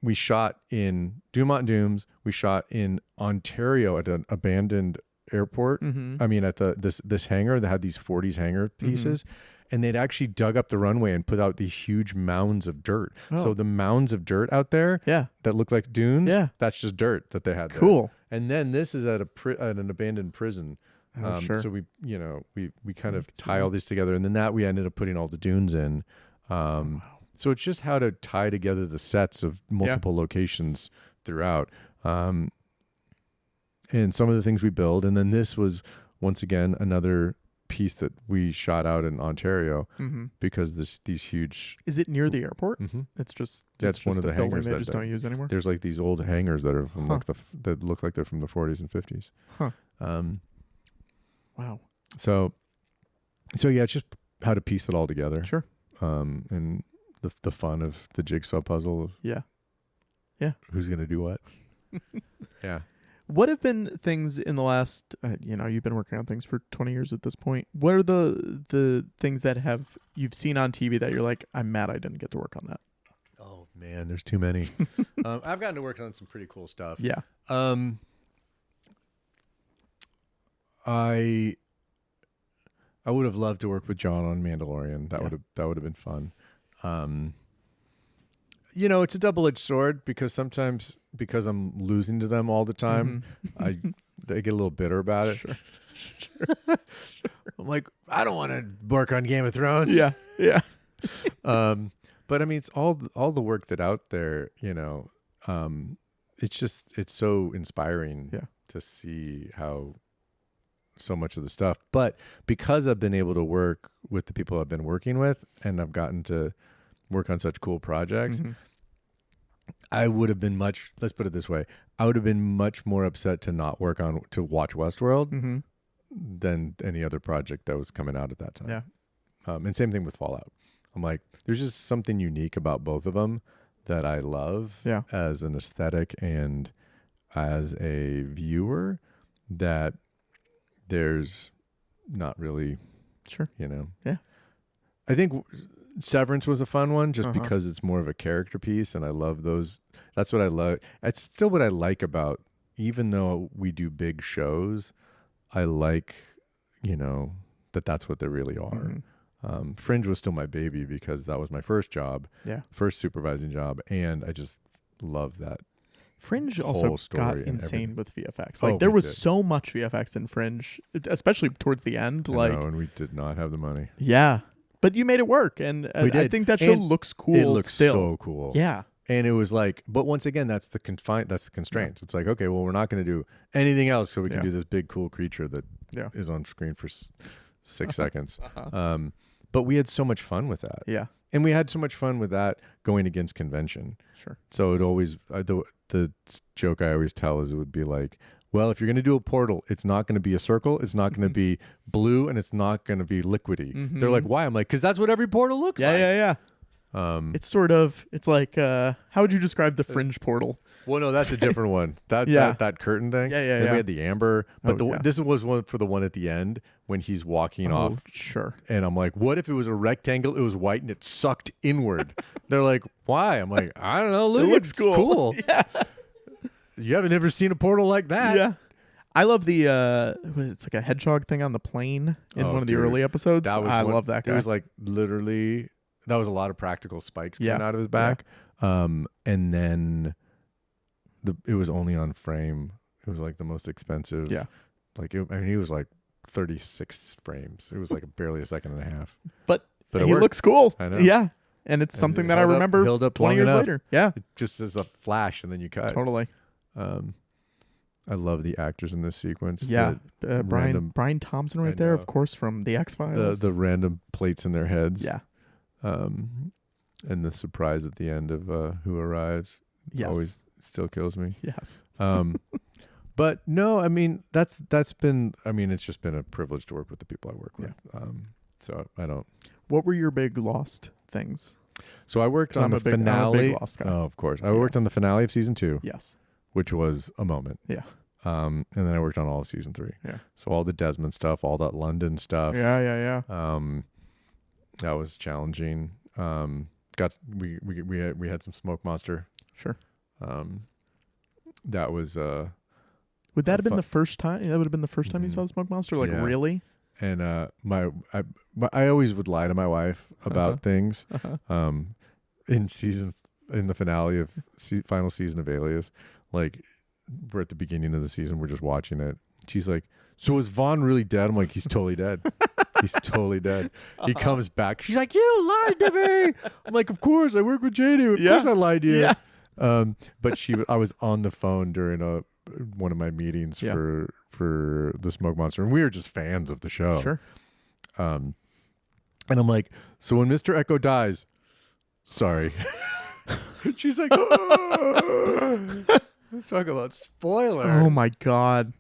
we shot in Dumont Dooms. We shot in Ontario at an abandoned airport. I mean, at this hangar that had these 40s hangar pieces. And they'd actually dug up the runway and put out these huge mounds of dirt. So the mounds of dirt out there that look like dunes, that's just dirt that they had there. Cool. And then this is at an abandoned prison. So we kind of tie all these together. And then we ended up putting all the dunes in. So it's just how to tie together the sets of multiple locations throughout. And some of the things we build. And then this was, once again, another piece that we shot out in Ontario because these huge. Is it near the airport? It's just that's one of the hangars they just don't use anymore. There's like these old hangars that are from that look like they're from the 40s and 50s. Wow. So yeah, it's just how to piece it all together. Sure. And the fun of the jigsaw puzzle of who's gonna do what. Yeah. What have been things in the last, you've been working on things for 20 years at this point. What are the things that you've seen on TV that you're like, I'm mad I didn't get to work on that? Oh man, there's too many. I've gotten to work on some pretty cool stuff. Yeah. I would have loved to work with John on Mandalorian. That would have been fun. It's a double-edged sword because sometimes because I'm losing to them all the time, they get a little bitter about it. Sure. I'm like, I don't want to work on Game of Thrones. Yeah. But I mean, it's all the work that out there. It's so inspiring to see how so much of the stuff. But because I've been able to work with the people I've been working with, and I've gotten to work on such cool projects, I would have been let's put it this way, I would have been much more upset to watch Westworld than any other project that was coming out at that time. Yeah. And same thing with Fallout. I'm like, there's just something unique about both of them that I love as an aesthetic and as a viewer that there's not really, Yeah. I think Severance was a fun one just because it's more of a character piece, and I love those. That's what I love. It's still what I like about, even though we do big shows, I like, that's what they really are. Fringe was still my baby because that was my first job, first supervising job, and I just love that. Fringe also got insane with VFX. Like there we was did. so much VFX in Fringe, especially towards the end. And we did not have the money. Yeah, but you made it work, and We did. I think that show And looks cool. It looks still. so cool. Yeah, and it was like, but once again, that's the constraints. It's like, okay, well, we're not going to do anything else, so we can do this big cool creature that is on screen for 6 seconds. But we had so much fun with that. Yeah, and we had so much fun with that going against convention. Sure. So it always the joke I always tell is it would be like, well, if you're going to do a portal, it's not going to be a circle, it's not going to be blue, and it's not going to be liquidy. They're like, why? I'm like, because that's what every portal looks like. Yeah. It's like, how would you describe the Fringe portal? Well, no, that's a different one. That curtain thing. Yeah. Then we had the amber, but this was one for the one at the end when he's walking off. Sure. And I'm like, what if it was a rectangle? It was white and it sucked inward. They're like, why? I'm like, I don't know. Look, It looks it's cool. Yeah. You haven't ever seen a portal like that. Yeah. I love the it's like a hedgehog thing on the plane in one of the early episodes. I love that guy. It was like literally that was a lot of practical spikes coming out of his back. And then it was only on frame. It was like the most expensive. Yeah. Like he was like 36 frames. It was like barely a second and a half. But it he worked. looks cool. I know. Yeah. And it's something that I remember held up 20 long years enough. later. Yeah. It just is a flash and then you cut. Totally. I love the actors in this sequence. Yeah. Random- Brian Thompson I right there, know. of course, from the X-Files. The random plates in their heads. Yeah. And the surprise at the end of who arrives always still kills me. Yes. But no, I mean that's been. I mean, it's just been a privilege to work with the people I work with. So I don't. What were your big Lost things? So I worked on I'm the a big finale. Lost guy. Oh, of course. I worked on the finale of season 2, Yes. which was a moment. Yeah. And then I worked on all of season 3. Yeah. So all the Desmond stuff, all that London stuff. Yeah. That was challenging. We had some Smoke Monster. Sure. That was Would that have been the first time? That would have been the first time you saw the Smoke Monster? Like, Yeah. really? and I always would lie to my wife about things. In the finale of final season of Alias, like we're at the beginning of the season, we're just watching it. She's like, "So is Vaughn really dead?" I'm like, "He's totally dead. He's totally dead." He comes back. She's like, "You lied to me." I'm like, "Of course, I work with JD. Of course I lied to you." Yeah. But I was on the phone during one of my meetings for the Smoke Monster, and we were just fans of the show. Sure. And I'm like, "So when Mr. Echo dies, sorry." She's like, "Oh." Let's talk about spoiler. Oh my God.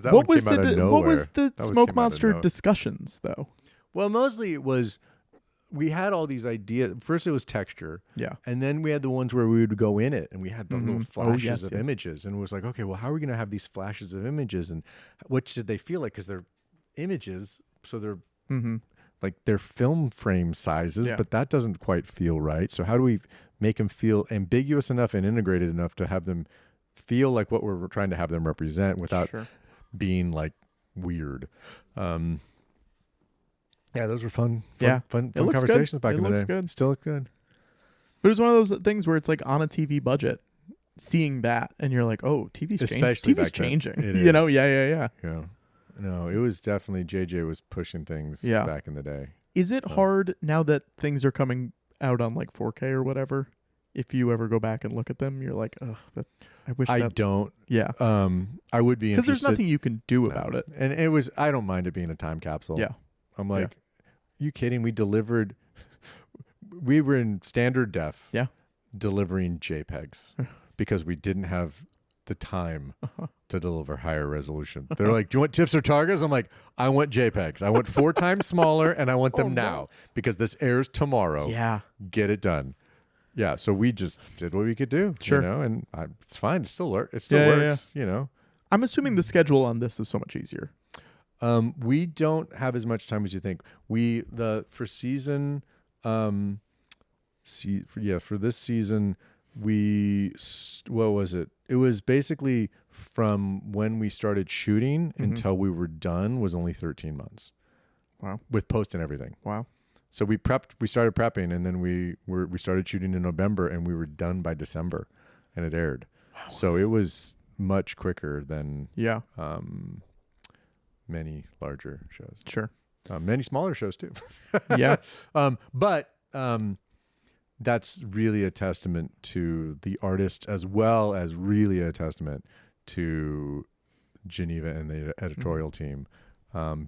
What was the Smoke Monster discussions though? Well, mostly it was, we had all these ideas. First it was texture. Yeah. And then we had the ones where we would go in it and we had the little flashes of yes. images. And it was like, okay, well, how are we going to have these flashes of images? And what should they feel like? Because they're images. So they're like they're film frame sizes, but that doesn't quite feel right. So how do we make them feel ambiguous enough and integrated enough to have them feel like what we're trying to have them represent without being like weird. Yeah, those were fun looks conversations good. back It in the looks day. good. Still look good. But it was one of those things where it's like on a TV budget, seeing that, and you're like, oh, TV's Especially TV's back then. changing. It You know, is. yeah. Yeah. No, it was definitely JJ was pushing things back in the day. Is it hard now that things are coming out on like 4K or whatever? If you ever go back and look at them, you're like, ugh, I wish I that. don't. Yeah. I would be Because interested. there's nothing you can do about it. And it was, I don't mind it being a time capsule. Yeah. I'm like, you kidding? We were in standard def. Yeah. Delivering JPEGs because we didn't have the time to deliver higher resolution. They're like, do you want TIFFs or Targas? I'm like, I want JPEGs. I want 4 times smaller and I want them now because this airs tomorrow. Yeah. Get it done. Yeah. So we just did what we could do. Sure. You know, and it's fine. It still works, you know. I'm assuming the schedule on this is so much easier. We don't have as much time as you think. For season, for this season, what was it? It was basically from when we started shooting until we were done was only 13 months. Wow. With post and everything. Wow. So we started prepping, and then we started shooting in November, and we were done by December, and it aired. Wow. So it was much quicker than many larger shows. Sure. Many smaller shows too. Yeah. But that's really a testament to the artist, as well as really a testament to Geneva and the editorial team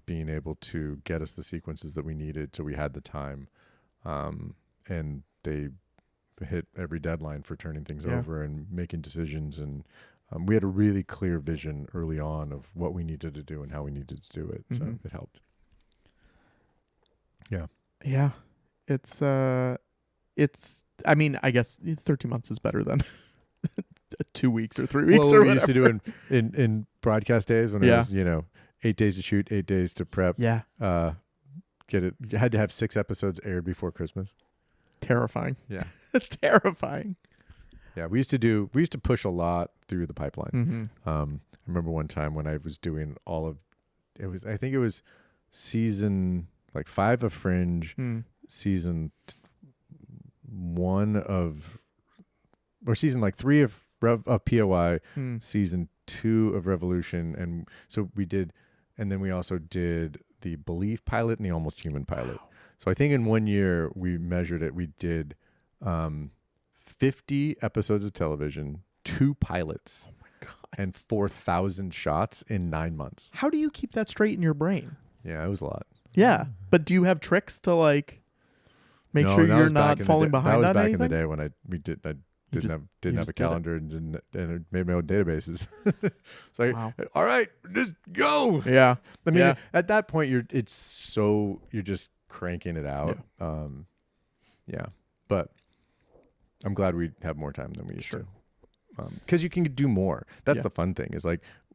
being able to get us the sequences that we needed, so we had the time, and they hit every deadline for turning things over and making decisions, and we had a really clear vision early on of what we needed to do and how we needed to do it, so it helped. Yeah. It's I mean, I guess 13 months is better than 2 weeks or 3 weeks what or we whatever. used to do in broadcast days when it was 8 days to shoot, 8 days to prep. Yeah. You had to have 6 episodes aired before Christmas. Terrifying. Yeah. Terrifying. Yeah, we used to push a lot through the pipeline. Mm-hmm. I remember one time when I was doing I think it was season 5 of Fringe, season 1 or season 3 of POI, season 2 of Revolution, and so we did, and then we also did the Belief pilot and the Almost Human pilot. Wow. So I think in 1 year we measured it. We did 50 episodes of television, 2 pilots, and 4,000 shots in 9 months. How do you keep that straight in your brain? Yeah, it was a lot. Yeah, but do you have tricks to make sure you're not falling behind on anything? That was back in the day when I didn't have a calendar and it made my own databases. It's like, all right, just go. Yeah. I mean, at that point you're just cranking it out. Yeah. But I'm glad we have more time than we used to. Because you can do more. That's the fun thing. Is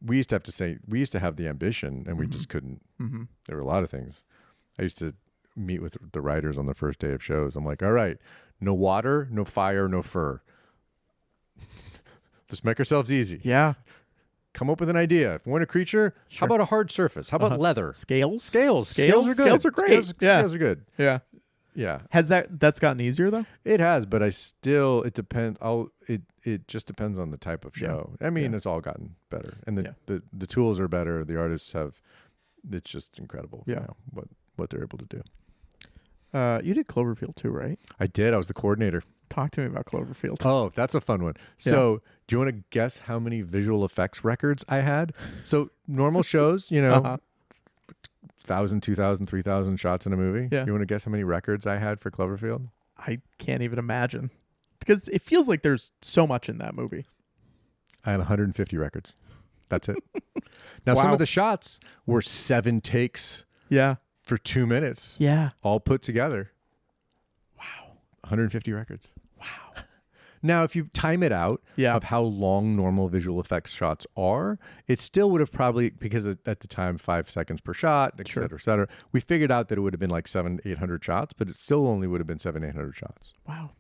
we used to have the ambition, and we just couldn't. Mm-hmm. There were a lot of things. I used to meet with the writers on the first day of shows. I'm like, all right, no water, no fire, no fur. Just make ourselves easy. Yeah. Come up with an idea. If we want a creature, how about a hard surface? How about leather? Scales? Scales are good. Scales are great. Scales are good. Yeah. Yeah. Has that's gotten easier though? It has, but it depends. It just depends on the type of show. I mean, it's all gotten better, and the tools are better. The artists have. It's just incredible. Yeah. You know, what they're able to do. You did Cloverfield too, right? I did. I was the coordinator. Talk to me about Cloverfield. Oh, that's a fun one. So, do you want to guess how many visual effects records I had? So, normal shows, 1,000, 2,000, 3,000 shots in a movie. Yeah. You want to guess how many records I had for Cloverfield? I can't even imagine. Because it feels like there's so much in that movie. I had 150 records. That's it. Now, some of the shots were 7 takes. Yeah. For 2 minutes. Yeah. All put together. Wow. 150 records. Wow. Now, if you time it out of how long normal visual effects shots are, it still would have probably, because at the time, 5 seconds per shot, et cetera, et cetera. We figured out that it would have been 700-800 shots, but it still only would have been 700-800 shots. Wow.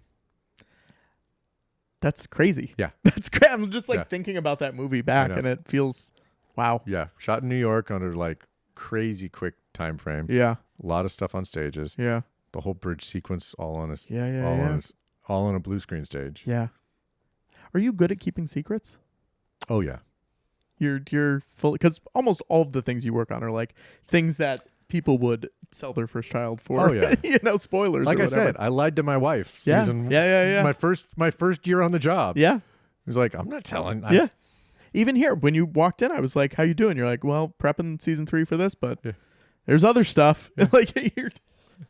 That's crazy. Yeah. That's great. I'm just thinking about that movie back, and it feels Wow. Yeah, shot in New York under like crazy quick time frame. Yeah. A lot of stuff on stages. Yeah. The whole bridge sequence all on a Yeah. all on a blue screen stage. Yeah. Are you good at keeping secrets? Oh yeah. You're full, because almost all of the things you work on are like things that people would sell their first child for. Oh, yeah. You know, spoilers. Like or I whatever. said, I lied to my wife. Yeah. Season, Yeah. My first year on the job. Yeah. It was like, I'm not telling. Yeah. Even here, when you walked in, I was like, "How you doing?" You're like, "Well, prepping season 3 for this, but there's other stuff." Like you're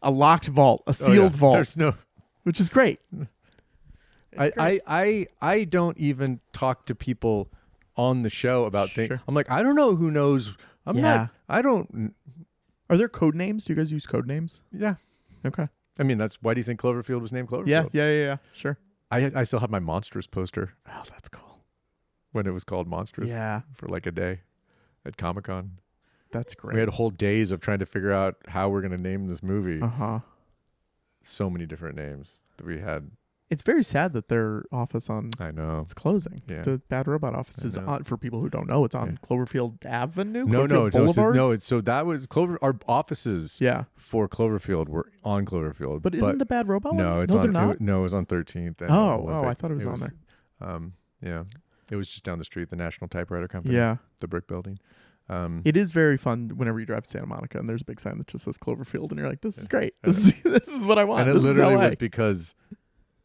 a locked vault, a sealed vault. There's no. Which is great. I don't even talk to people on the show about things. Sure. I'm like, I don't know who knows. I don't. Are there code names? Do you guys use code names? Yeah. Okay. I mean, why do you think Cloverfield was named Cloverfield? Yeah. Sure. I still have my Monstrous poster Oh, that's cool. when it was called Monstrous. Yeah, For like a day at Comic-Con. that's great. We had whole days of trying to figure out how we're going to name this movie. Uh-huh. So many different names that we had. It's very sad that their office I know. it's closing. Yeah. The Bad Robot office I is know. on, for people who don't know, it's on Cloverfield Avenue? No, Cloverfield Boulevard? no. So that was our offices Yeah. for Cloverfield were on Cloverfield. But isn't the Bad Robot one? No, it's no, on. they're not? No, it was on 13th. and Oh, Olympic. I thought it was on there. Yeah, it was just down the street, the National Typewriter Company. Yeah. The brick building. It is very fun whenever you drive to Santa Monica and there's a big sign that just says Cloverfield and you're like, this is great. This is what I want. And it This literally is LA. was because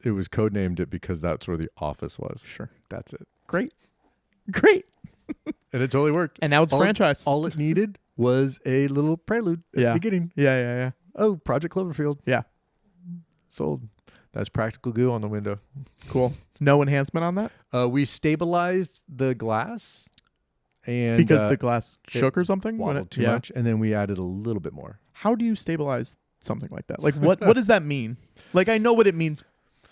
it was codenamed it because that's where the office was. Sure. That's it. Great. And it totally worked. And now it's franchise. All it needed was a little prelude at the beginning. Yeah. Oh, Project Cloverfield. Yeah. Sold. That's practical goo on the window. Cool. No enhancement on that? We stabilized the glass. And Because the glass shook or something? when wobbled it- too much, and then we added a little bit more. How do you stabilize something like that? Like what does that mean? Like I know what it means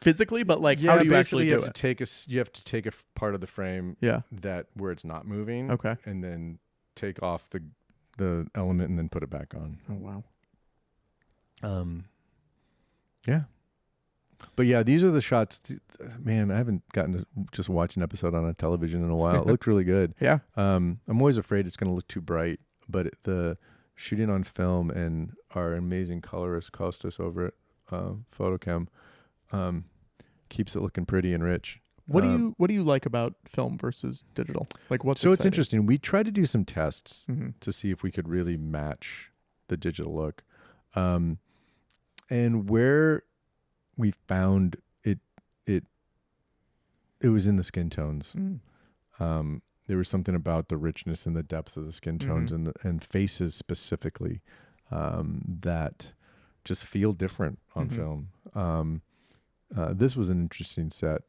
physically, but like how do you actually you do have it? you have to take a part of the frame that where it's not moving. Okay. And then take off the element and then put it back on. Oh wow. Yeah. But yeah, these are the shots. Man, I haven't gotten to just watch an episode on a television in a while. It looked really good. Yeah. I'm always afraid it's going to look too bright, but the shooting on film and our amazing colorist Costas over at Photochem keeps it looking pretty and rich. What do you like about film versus digital? Like what's So exciting? it's interesting. We tried to do some tests Mm-hmm. to see if we could really match the digital look. And where we found it was in the skin tones. There was something about the richness and the depth of the skin tones and faces specifically that just feel different on film. This was an interesting set.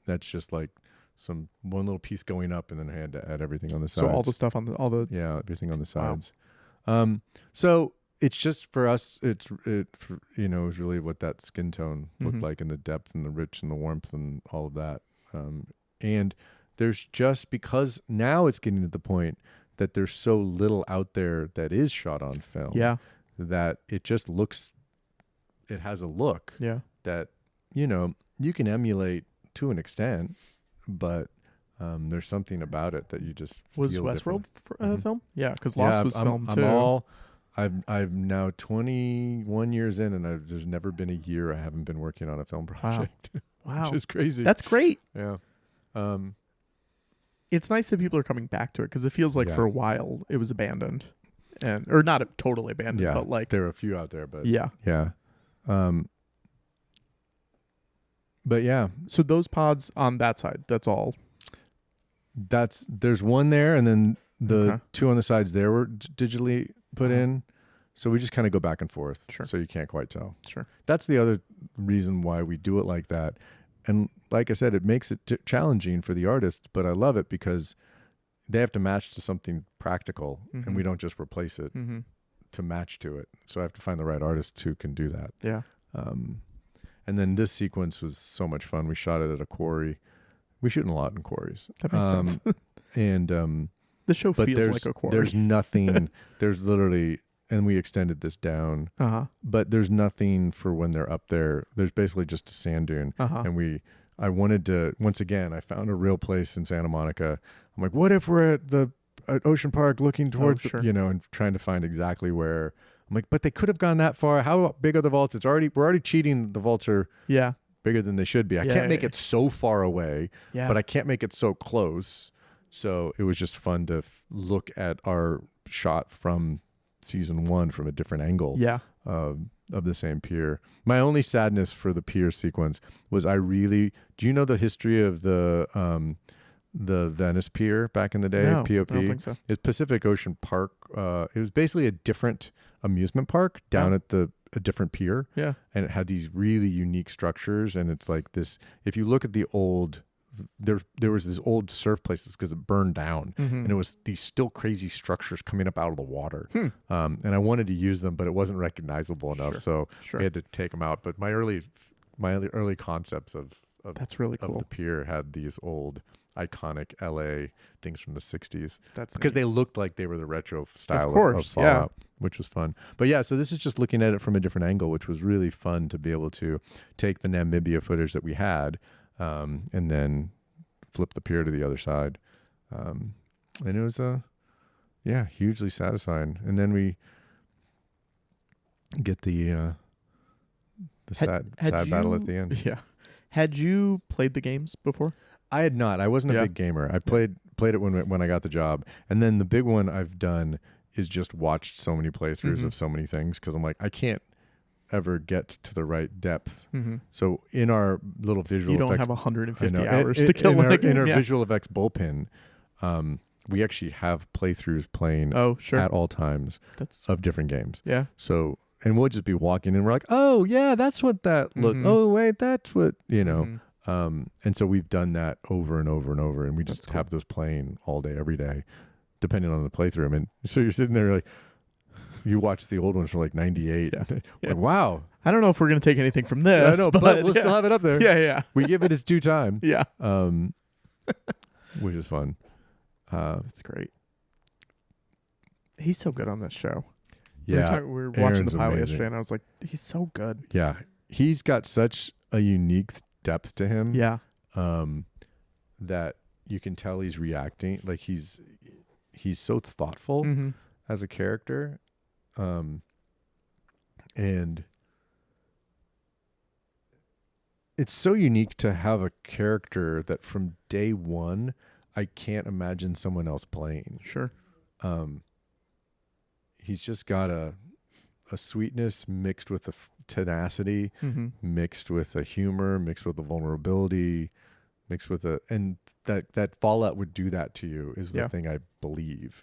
That's just like one little piece going up, and then I had to add everything on the sides. So all the stuff on everything on the Wow. sides. So it's just for us. It was really what that skin tone looked like, and the depth, and the rich, and the warmth, and all of that. And there's just because now it's getting to the point that there's so little out there that is shot on film. Yeah. That it just looks. It has a look. Yeah. That you can emulate to an extent, but there's something about it that you just Was feel Westworld different. film? Yeah, because Lost was film too. I'm now 21 years in, and there's never been a year I haven't been working on a film project. Wow. Which is crazy. That's great. Yeah. It's nice that people are coming back to it because it feels like for a while it was abandoned, or not totally abandoned, but like there are a few out there, but yeah. But yeah, So those pods on that side, that's all. there's one there, and then the Okay. two on the sides there were digitally put in. So we just kind of go back and forth. Sure. So you can't quite tell. Sure. That's the other reason why we do it like that. And like I said, it makes it challenging for the artist, but I love it because they have to match to something practical, and we don't just replace it to match to it. So I have to find the right artist who can do that. Yeah. And then this sequence was so much fun. We shot it at a quarry. We shoot a lot in quarries. That makes sense. And The show but feels there's like a quarry. there's nothing. There's literally, and we extended this down. Uh-huh. But there's nothing for when they're up there. There's basically just a sand dune, Uh-huh. and we I wanted to, once again, I found a real place in Santa Monica. I'm like, what if we're at Ocean Park looking towards, sure. and trying to find exactly where. I'm like, but they could have gone that far. How big are the vaults? We're already cheating. The vaults are bigger than they should be. I can't make it so far away, but I can't make it so close. So it was just fun to look at our shot from season 1 from a different angle of the same pier. My only sadness for the pier sequence was do you know the history of the Venice Pier back in the day? No, POP? I don't think so. It's Pacific Ocean Park. It was basically a different amusement park down at a different pier. Yeah. And it had these really unique structures. And it's like this, if you look at the old, there was this old surf places because it burned down. And it was these still crazy structures coming up out of the water. And I wanted to use them, but it wasn't recognizable enough. So we had to take them out. But my early concepts of that's really cool. Of the pier had these old iconic LA things from the 60s. That's because neat. they looked like they were the retro style of Fallout, which was fun. But yeah, so this is just looking at it from a different angle, which was really fun to be able to take the Namibia footage that we had and then flip the pier to the other side. And it was hugely satisfying. And then we get the sad battle at the end. Yeah. Had you played the games before? I had not. I wasn't a big gamer. I played it when I got the job. And then the big one I've done is just watched so many playthroughs of so many things because I'm like, I can't ever get to the right depth. So in our little visual effects... You don't effects, have 150 hours to kill in our visual effects bullpen, we actually have playthroughs playing at all times of different games. Yeah. So, and we'll just be walking and we're like, oh, yeah, that's what that looked. Oh, wait, that's what, and so we've done that over and over and over, and we just have those playing all day, every day, depending on the playthrough. I mean, so you're sitting there like, you watch the old ones from like 98. Like, wow. I don't know if we're going to take anything from this. I know, but we'll still have it up there. Yeah. We give it its due time. Yeah. Which is fun. That's great. He's so good on this show. Yeah. We were watching Aaron's the pilot amazing. yesterday, and I was like, he's so good. Yeah. He's got such a unique depth to him. Yeah. That you can tell he's reacting. Like he's so thoughtful as a character. And it's so unique to have a character that from day one, I can't imagine someone else playing. Sure. He's just got a sweetness mixed with a tenacity, mixed with a humor, mixed with a vulnerability, mixed with and that Fallout would do that to you is the thing I believe,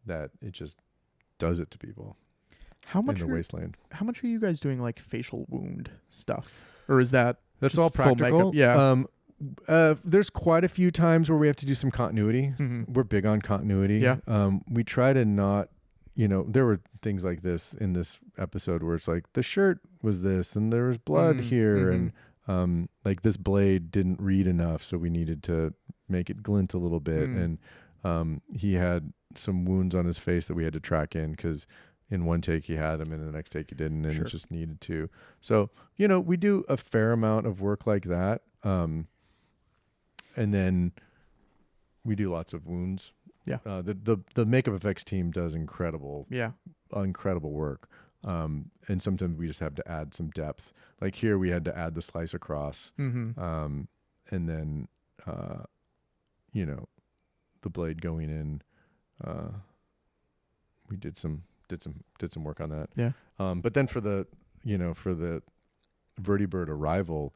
that it just does it to people. How much in the wasteland? How much are you guys doing like facial wound stuff, or is that's all practical? Yeah. There's quite a few times where we have to do some continuity. We're big on continuity. Yeah. We try to not, there were things like this in this episode where it's like the shirt was this and there was blood here and like this blade didn't read enough, so we needed to make it glint a little bit. And he had some wounds on his face that we had to track in because in one take he had them and in the next take he didn't, and it just needed to. So, we do a fair amount of work like that. And then we do lots of wounds. Yeah. The makeup effects team does incredible work. And sometimes we just have to add some depth. Like here we had to add the slice across. And then, the blade going in, we did some work on that. Yeah. But then for the vertibird arrival,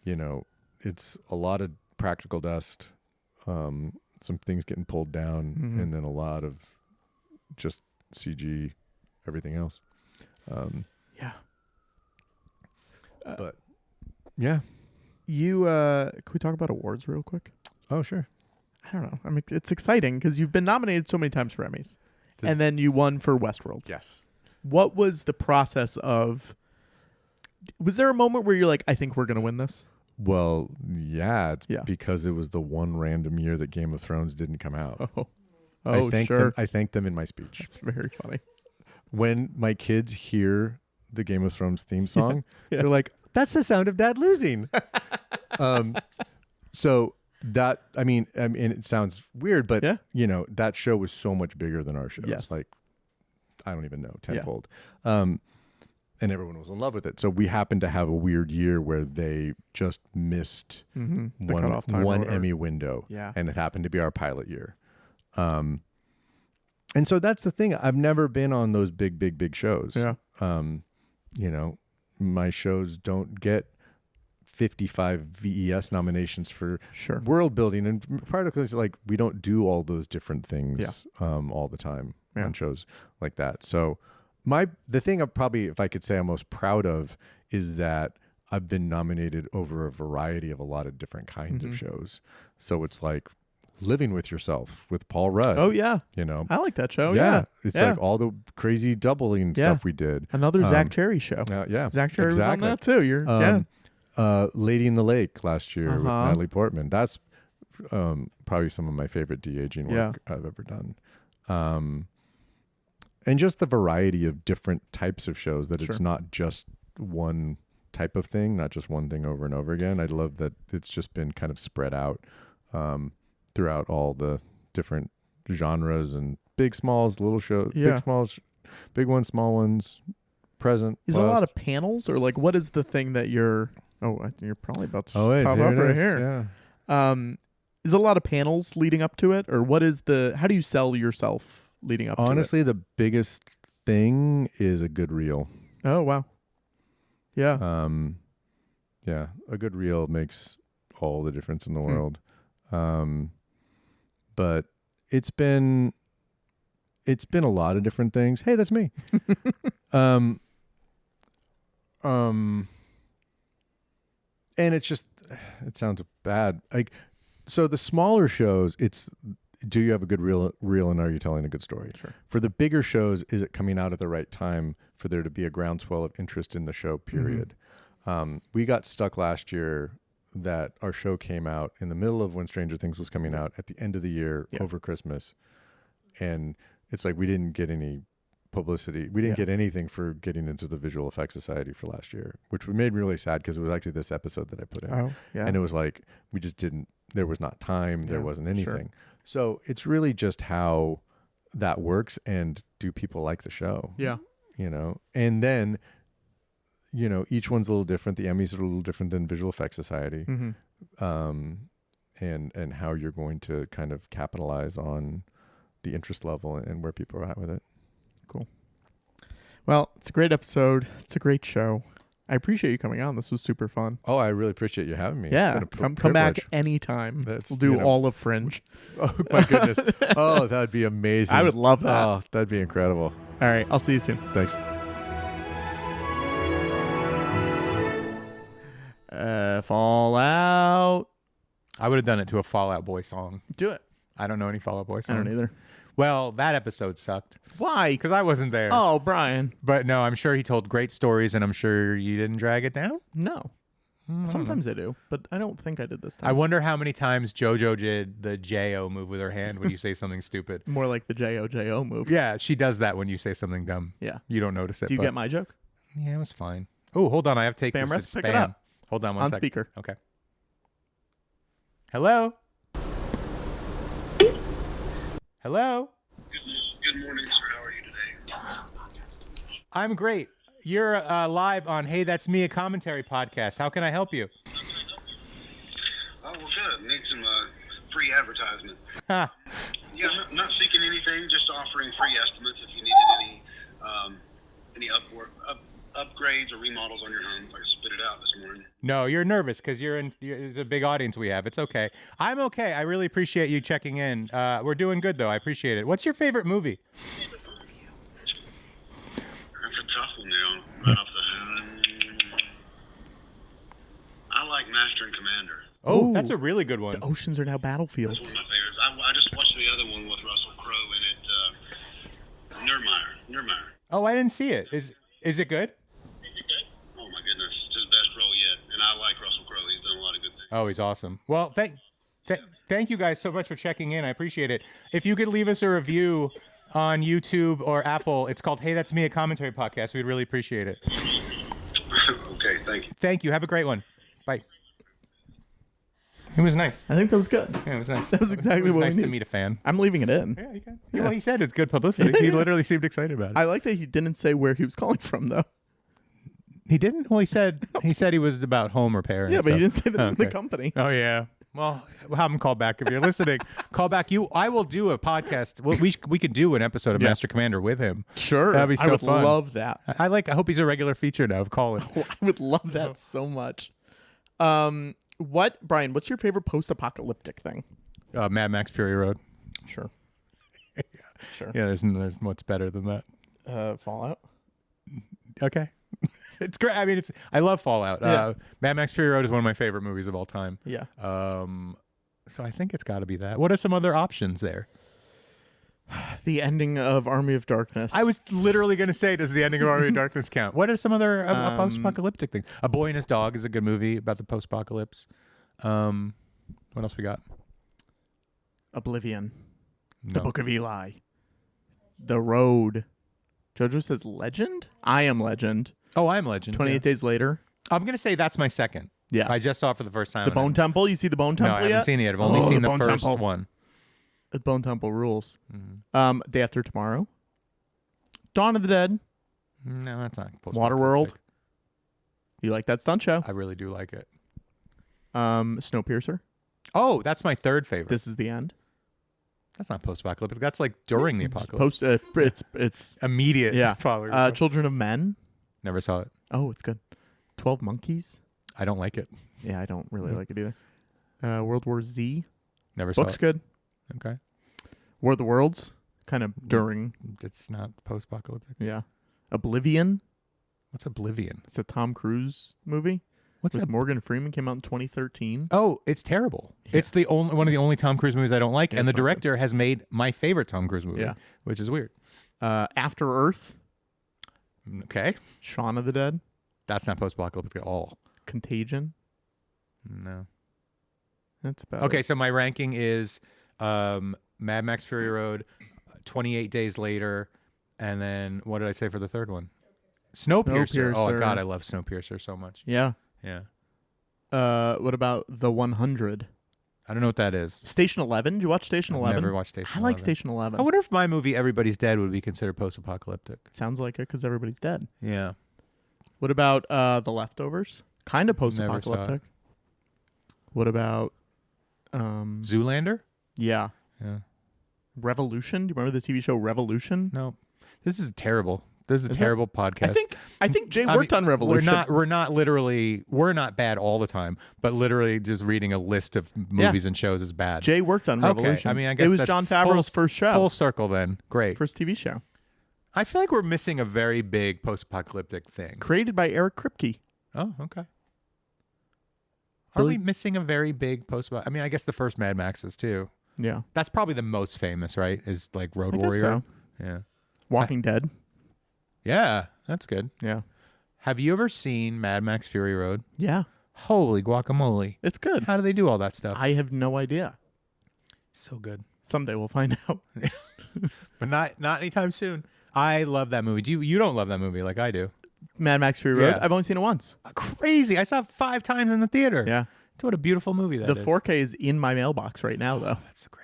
it's a lot of practical dust, some things getting pulled down, and then a lot of just CG, everything else. But yeah. Can we talk about awards real quick? Oh, sure. I don't know. I mean, it's exciting because you've been nominated so many times for Emmys, and then you won for Westworld. Yes. What was the process of? Was there a moment where you're like, I think we're going to win this? Well, yeah, because it was the one random year that Game of Thrones didn't come out. Oh, sure. I thanked them in my speech. That's very funny. When my kids hear the Game of Thrones theme song, they're like, That's the sound of Dad losing. So that, I mean, it sounds weird, but you know, that show was so much bigger than our shows. Yes. Like, I don't even know, tenfold. And everyone was in love with it. So we happened to have a weird year where they just missed one Emmy window. Yeah. And it happened to be our pilot year. And so that's the thing. I've never been on those big shows. Yeah. You know, my shows don't get 55 VES nominations for world building. And part of it is like, we don't do all those different things all the time on shows like that. So the thing if I could say I'm most proud of is that I've been nominated over a variety of a lot of different kinds of shows. So it's like Living with Yourself with Paul Rudd. Oh yeah. You know, I like that show. Yeah. It's like all the crazy doubling stuff we did. Another Zach Cherry show. Yeah. Zach Cherry was on that too. Lady in the Lake last year with Natalie Portman. That's probably some of my favorite de-aging work I've ever done. And just the variety of different types of shows that it's not just one type of thing, not just one thing over and over again. I love that it's just been kind of spread out throughout all the different genres and big, smalls, little shows, big, smalls, big ones, small ones, present. Is past. a lot of panels or like what is the thing that you're probably about to pop here up it right is. here. Yeah. Is a lot of panels leading up to it, or how do you sell yourself leading up Honestly, to it? the biggest thing is a good reel. Oh wow. Yeah. A good reel makes all the difference in the world. But it's been a lot of different things. Hey, that's me. And it's just, it sounds bad. Like, so the smaller shows, it's, do you have a good reel and are you telling a good story? Sure. For the bigger shows, is it coming out at the right time for there to be a groundswell of interest in the show, period? We got stuck last year that our show came out in the middle of when Stranger Things was coming out at the end of the year over Christmas. And it's like, we didn't get any publicity. We didn't get anything for getting into the Visual Effects Society for last year, which made me really sad because it was actually this episode that I put in. Oh, yeah. And it was like, we just didn't, there was not time. There wasn't anything. So it's really just how that works. And do people like the show? Yeah. You know, and then, you know, each one's a little different. The Emmys are a little different than Visual Effects Society. And how you're going to kind of capitalize on the interest level and where people are at with it. Cool. Well, it's a great episode. It's a great show. I appreciate you coming on. This was super fun. Oh, I really appreciate you having me. Yeah, come back anytime. We'll do all of Fringe. Oh my goodness. Oh, that'd be amazing. I would love that. Oh, that'd be incredible. All right, I'll see you soon. Thanks. Fallout. I would have done it to a Fall Out Boy song. Do it. I don't know any Fall Out Boy songs. I don't either. Well, that episode sucked. Why? Because I wasn't there. Oh, Brian. But no, I'm sure he told great stories, and I'm sure you didn't drag it down. No. Sometimes I do, but I don't think I did this time. I wonder how many times JoJo did the J-O move with her hand when you say something stupid. More like the J-O-J-O move. Yeah, she does that when you say something dumb. Yeah. You don't notice it. Do you get my joke? Yeah, it was fine. Oh, hold on. I have to take Spam this rest, as pick spam. it up. Hold on one On second. speaker. Okay. Hello? Hello? Good morning, sir. How are you today? I'm great. You're live on Hey, That's Me, a commentary podcast. How can I help you? Oh, well, good. Need some free advertisement. Ha. Yeah, not seeking anything, just offering free estimates if you needed any upgrades or remodels on your home. If I could spit it out this morning. No, you're nervous because you're the big audience we have. It's okay. I'm okay. I really appreciate you checking in. We're doing good, though. I appreciate it. What's your favorite movie? That's a tough one now. Right off the head. I like Master and Commander. Oh, Ooh. that's a really good one. The oceans are now That's battlefields. one of my favorites. I just watched the other one with Russell Crowe in it. Nurmeyer. Oh, I didn't see it. Is it good? Oh my goodness, it's his best role yet, and I like Russell Crowe. He's done a lot of good things. Oh, he's awesome. Well, thank you guys so much for checking in. I appreciate it. If you could leave us a review on YouTube or Apple, it's called Hey, That's Me, a commentary podcast. We'd really appreciate it. Okay, thank you. Thank you. Thank you. Have a great one. Bye. It was nice. I think that was good. Yeah, it was nice. That was exactly it was what we nice to need. meet a fan. I'm leaving it in. Yeah, you can. Yeah. Well, he said it's good publicity. He literally seemed excited about it. I like that he didn't say where he was calling from, though. He didn't? Well, he said he was about home repair. Yeah, and but he stuff. didn't say the name of the Okay. company. Oh yeah. Well, we'll have him call back if you're listening. Call back. I will do a podcast. Well, we could do an episode of Yeah. Master Commander with him. Sure. That'd be so I would fun. love that. I hope he's a regular feature now of calling. I would love that so much. Brian, what's your favorite post-apocalyptic thing? Mad Max Fury Road. Sure. Sure. Yeah, there's what's better than that. Fallout? Okay. It's great. I mean, I love Fallout. Yeah. Mad Max Fury Road is one of my favorite movies of all time. Yeah. So I think it's got to be that. What are some other options there? The ending of Army of Darkness. I was literally going to say, does the ending of Army of Darkness count? What are some other post-apocalyptic things? A Boy and His Dog is a good movie about the post-apocalypse. What else we got? Oblivion. No. The Book of Eli. The Road. Jojo says Legend? I Am Legend. Oh, I Am Legend. 28 yeah. Days Later. I'm going to say that's my second. Yeah. I just saw it for the first time. The Bone Temple. You see the Bone No, Temple I haven't yet? seen it yet. I've only seen the Bone first Temple. one. The Bone Temple rules. Mm-hmm. Day After Tomorrow. Dawn of the Dead. No, that's not Waterworld. You like that stunt show? I really do like it. Snowpiercer. Oh, that's my third favorite. This is the end. That's not post-apocalyptic. That's like during the apocalypse. It's Immediate. yeah. following. Children of Men. Never saw it. Oh, it's good. 12 Monkeys. I don't like it. Yeah, I don't really like it either. World War Z. Never saw Book's it. good. Okay. War of the Worlds. Kind of during. It's not post-apocalyptic. Yeah. Oblivion. What's Oblivion? It's a Tom Cruise movie. What's with that? Morgan Freeman. Came out in 2013. Oh, it's terrible. Yeah. It's one of the only Tom Cruise movies I don't like, Yeah, and the it's not good. director has made my favorite Tom Cruise movie, Yeah. which is weird. After Earth. Okay. Shaun of the Dead. That's not post-apocalyptic at all. Contagion. No. That's about Okay, it. so my ranking is Mad Max Fury Road, 28 Days Later, and then what did I say for the third one? Snowpiercer. Oh, Snowpiercer. God, I love Snowpiercer so much. Yeah. Yeah. What about The 100? I don't know what that is. Station 11? Did you watch Station I've 11? never watched Station I like 11. Station 11. I wonder if my movie Everybody's Dead would be considered post-apocalyptic. Sounds like it because everybody's dead. Yeah. What about The Leftovers? Kind of Never saw it. post-apocalyptic. What about Zoolander? yeah, Yeah. Revolution? Do you remember the TV show Revolution? No. This is terrible. This is a Is it? terrible podcast. I think Jay I worked mean, on Revolution. We're not bad all the time, but literally just reading a list of movies and shows is bad. Jay worked on Revolution. Okay, I mean, I guess it was that's Jon Favreau's first show, Full circle, then. Great. first TV show, I feel like we're missing a very big post-apocalyptic thing. created by Eric Kripke. Oh, okay. Are Really? we missing a very big post-apocalyptic? I mean, I guess the first Mad Maxes too. Yeah, That's probably the most famous, right? Is like Road I guess Warrior. so. Yeah. Walking Dead. Yeah, that's good. Yeah, Have you ever seen Mad Max Fury Road? yeah, Holy guacamole! it's good. How do they do all that stuff? I have no idea. So good. Someday we'll find out. But not anytime soon. I love that movie. You don't love that movie like I do. Mad Max Fury Road. Yeah. I've only seen it once. Crazy. I saw it 5 times in the theater. Yeah, What a beautiful movie that the is. 4K is in my mailbox right now, though. That's so great.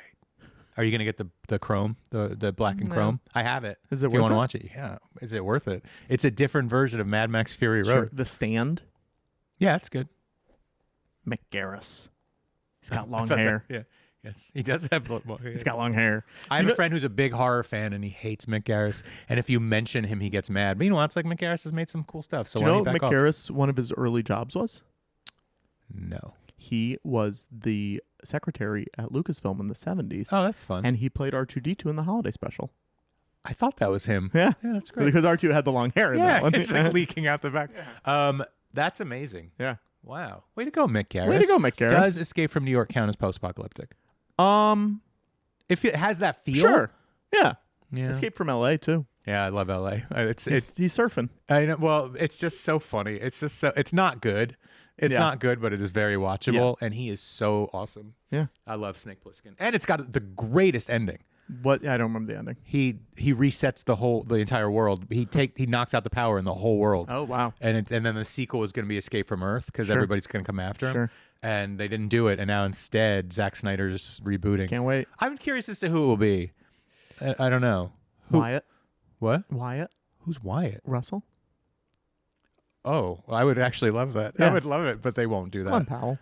Are you gonna get the chrome, the black and No. chrome? I have it. Is it if you worth want to it? watch it? Yeah. Is it worth it? It's a different version of Mad Max Fury Road. Sure. The Stand. Yeah, it's good. Mick Garris. He's got long I thought that- hair. Yeah. Yes, he does have. He's got long hair. I have a friend who's a big horror fan, and he hates Mick Garris. And if you mention him, he gets mad. But you know what? It's like Mick Garris has made some cool stuff. So Do why you know don't what you back Mick off? Garris, one of his early jobs was? No. He was the secretary at Lucasfilm in the 70s. Oh, that's fun. And he played R2-D2 in the holiday special. I thought that was him. Yeah. Yeah, that's great. Because R2 had the long hair in Yeah, that one. it's like leaking out the back. That's amazing. Yeah. Wow. Way to go, Mick Garris. Way to go, Mick Garris. Does Escape from New York count as post-apocalyptic? If it has that feel? Sure. Yeah. Yeah. Escape from LA too. Yeah, I love LA. It's He's surfing. I know, well, it's just so funny. It's just so it's not good. It's Yeah. not good, but it is very watchable, and he is so awesome. Yeah. I love Snake Plissken. And it's got the greatest ending. What? I don't remember the ending. He resets the entire world. He knocks out the power in the whole world. Oh wow! And then the sequel is going to be Escape from Earth because Sure. everybody's going to come after him. Sure. And they didn't do it, and now instead Zack Snyder's rebooting. Can't wait. I'm curious as to who it will be. I don't know. Wyatt. What? Wyatt. Who's Wyatt? Russell. Oh, I would actually love that. I Yeah. would love it, but they won't do Glenn that. Powell.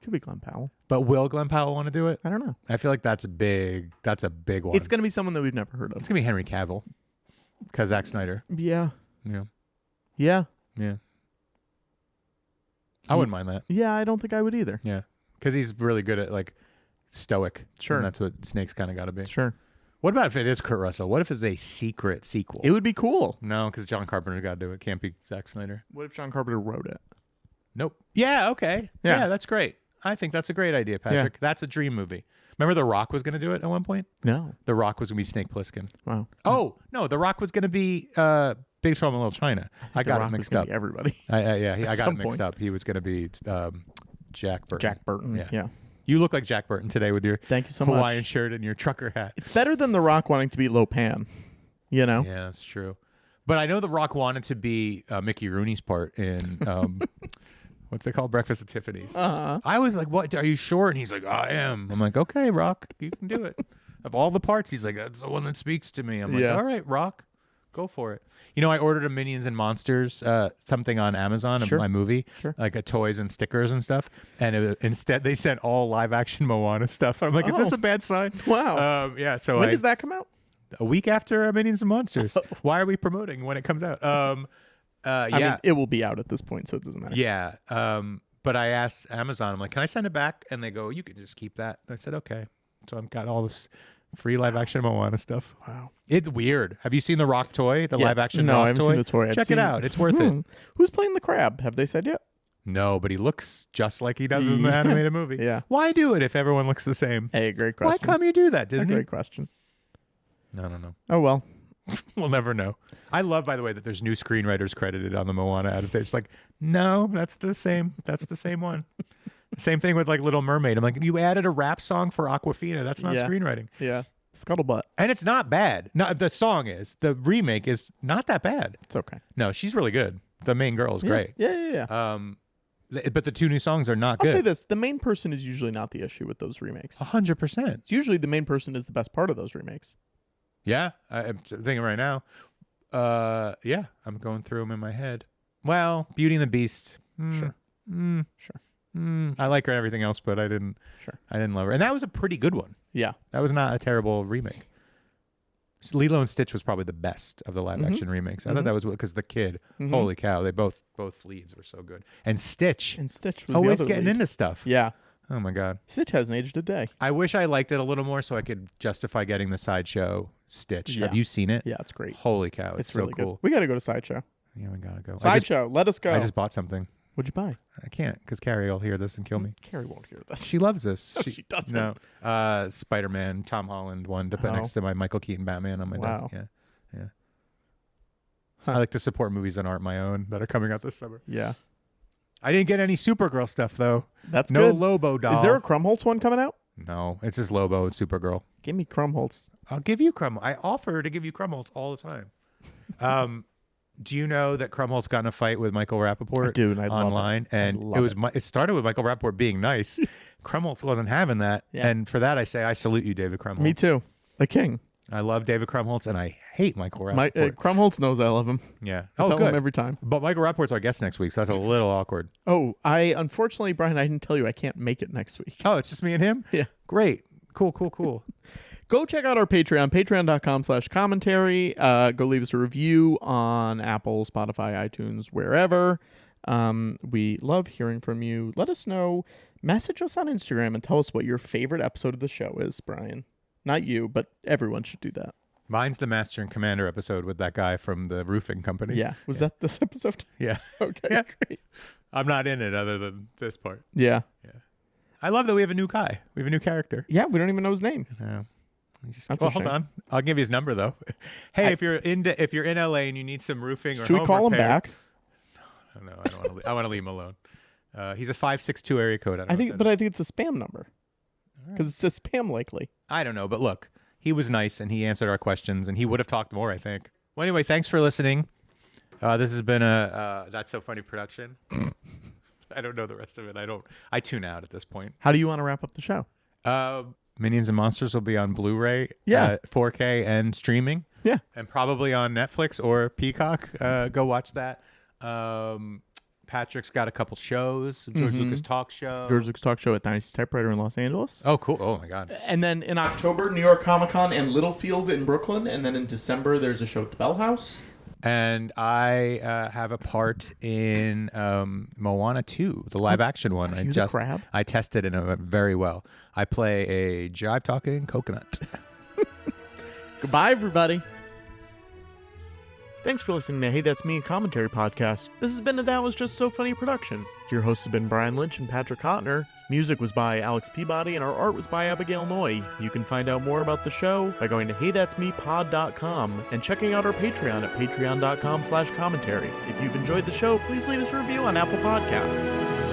Could be Glenn Powell. But will Glenn Powell want to do it? I don't know. I feel like that's a big one. It's going to be someone that we've never heard of. It's gonna be Henry Cavill, because Zack Snyder. Yeah. Yeah, Yeah. yeah. I wouldn't mind that. Yeah. I don't think I would either. Yeah, because he's really good at like stoic. Sure. And that's what Snake's kind of got to be. Sure. What about if it is Kurt Russell? What if it's a secret sequel? It would be cool. No, because John Carpenter got to do it. Can't be Zack Snyder. What if John Carpenter wrote it? Nope. Yeah. Okay. Yeah. Yeah, that's great. I think that's a great idea, Patrick. Yeah. That's a dream movie. Remember The Rock was going to do it at one point? No. The Rock was going to be Snake Plissken. Wow. Oh, no. The Rock was going to be Big Trouble in Little China. I got it mixed up. Everybody. I got some it mixed point. up. He was going to be Jack Burton. Jack Burton. Yeah. You look like Jack Burton today with your Thank you so Hawaiian much. shirt and your trucker hat. It's better than The Rock wanting to be Lopan. You know? Yeah, that's true. But I know The Rock wanted to be Mickey Rooney's part in what's it called? Breakfast at Tiffany's. Uh-huh. I was like, "What? Are you sure?" And he's like, "I am." I'm like, "Okay, Rock, you can do it." Of all the parts, he's like, "That's the one that speaks to me." I'm like, Yeah. "All right, Rock, go for it." You know, I ordered a Minions and Monsters something on Amazon of Sure. my movie, Sure. like a toys and stickers and stuff, and instead they sent all live action Moana stuff. I'm like, "Is this Oh. a bad sign?" Wow. Yeah. So When does that come out? a week after Minions and Monsters. Why are we promoting when it comes out? I mean, it will be out at this point, so it doesn't matter. Yeah. But I asked Amazon, I'm like, "Can I send it back?" And they go, "You can just keep that." And I said, "Okay." So I've got all this free live action Moana stuff. Wow. It's weird. Have you seen the Rock toy? The Yeah. live action No, Rock I haven't toy? seen the toy. I've Check seen- it out. It's worth it. Who's playing the crab? Have they said yet? No, but he looks just like he does in the animated movie. Yeah. Why do it if everyone looks the same? Hey, great Why question. come you do that, A Disney? great question. I don't know. Oh, well. We'll never know. I love, by the way, that there's new screenwriters credited on the Moana adaptation. It's like, no, that's the same. That's the same one. Same thing with like Little Mermaid. I'm like, you added a rap song for Aquafina. That's not Yeah. screenwriting. Yeah. Scuttlebutt. And it's not bad. No, the song is. The remake is not that bad. It's okay. No, she's really good. The main girl is great. Yeah. But the two new songs are not I'll say good. this. The main person is usually not the issue with those remakes. 100%. It's usually the main person is the best part of those remakes. Yeah, I'm thinking right now. Yeah, I'm going through them in my head. Well, Beauty and the Beast. Sure. Sure. I like her and everything else, but I didn't love her. And that was a pretty good one. Yeah. That was not a terrible remake. Lilo and Stitch was probably the best of the live action remakes. I thought that was because the kid, holy cow, they both leads were so good. And Stitch, And Stitch was always the other getting lead. into stuff. Yeah. Oh my God. Stitch hasn't aged a day. I wish I liked it a little more so I could justify getting the Sideshow Stitch. Yeah. Have you seen it? Yeah, it's great. Holy cow, it's so really cool. good. We got to go to Sideshow. Yeah, we gotta go. Sideshow. Let us go. I just bought something. What'd you buy? I can't because Carrie will hear this and kill me. Carrie won't hear this. She loves this. She doesn't. No. Spider-Man, Tom Holland one to put Oh. next to my Michael Keaton Batman on my Wow. desk. Yeah. Huh. I like to support movies that aren't my own that are coming out this summer. Yeah. I didn't get any Supergirl stuff though. That's No good. Lobo doll. Is there a Krumholtz one coming out? No, it's just Lobo and Supergirl. Give me Krumholtz. I'll give you I offer to give you Krumholtz all the time. Do you know that Krumholtz got in a fight with Michael Rappaport I do, and I love it. online? And love it started with Michael Rappaport being nice. Krumholtz wasn't having that. Yeah. And for that, I say, I salute you, David Krumholtz. Me too. The king. I love David Krumholtz, and I hate Michael Rappaport. Krumholtz knows I love him. Yeah. I tell good. him every time. But Michael Rappaport's our guest next week, so that's a little awkward. Oh, unfortunately, Brian, I didn't tell you I can't make it next week. Oh, it's just me and him? Yeah. Great. Cool. Go check out our Patreon, patreon.com/commentary. Go leave us a review on Apple, Spotify, iTunes, wherever. We love hearing from you. Let us know. Message us on Instagram and tell us what your favorite episode of the show is, Brian. Not you, but everyone should do that. Mine's the Master and Commander episode with that guy from the roofing company. Yeah. Was that this episode? Yeah. Okay, Yeah. great. I'm not in it other than this part. Yeah. I love that we have a new guy. We have a new character. Yeah, we don't even know his name. Yeah. That's a Hold shame. on. I'll give you his number though. Hey, if you're in LA and you need some roofing or Should we home call him repair- back? No, I don't want to. I want to leave him alone. He's a 562 area code. I think it's a spam number because it says spam likely. I don't know, but look, he was nice and he answered our questions, and he would have talked more, I think. Well, anyway, thanks for listening. This has been a That's So Funny production. I don't know the rest of it. I tune out at this point. How do you want to wrap up the show? Minions and Monsters will be on Blu-ray, 4K and streaming. Yeah. And probably on Netflix or Peacock. Go watch that. Patrick's got a couple shows. George Lucas Talk Show. George Lucas Talk Show at Dynasty Typewriter in Los Angeles. Oh, cool. Oh, my God. And then in October, New York Comic Con and Littlefield in Brooklyn. And then in December, there's a show at the Bell House. And I have a part in Moana 2, the live action one. I tested it very well. I play a jive-talking coconut. Goodbye, everybody. Thanks for listening to Hey That's Me, a commentary podcast. This has been a That Was Just So Funny production. Your hosts have been Brian Lynch and Patrick Hotner. Music was by Alex Peabody, and our art was by Abigail Noy. You can find out more about the show by going to HeyThat'sMePod.com and checking out our Patreon at patreon.com/commentary. If you've enjoyed the show, please leave us a review on Apple Podcasts.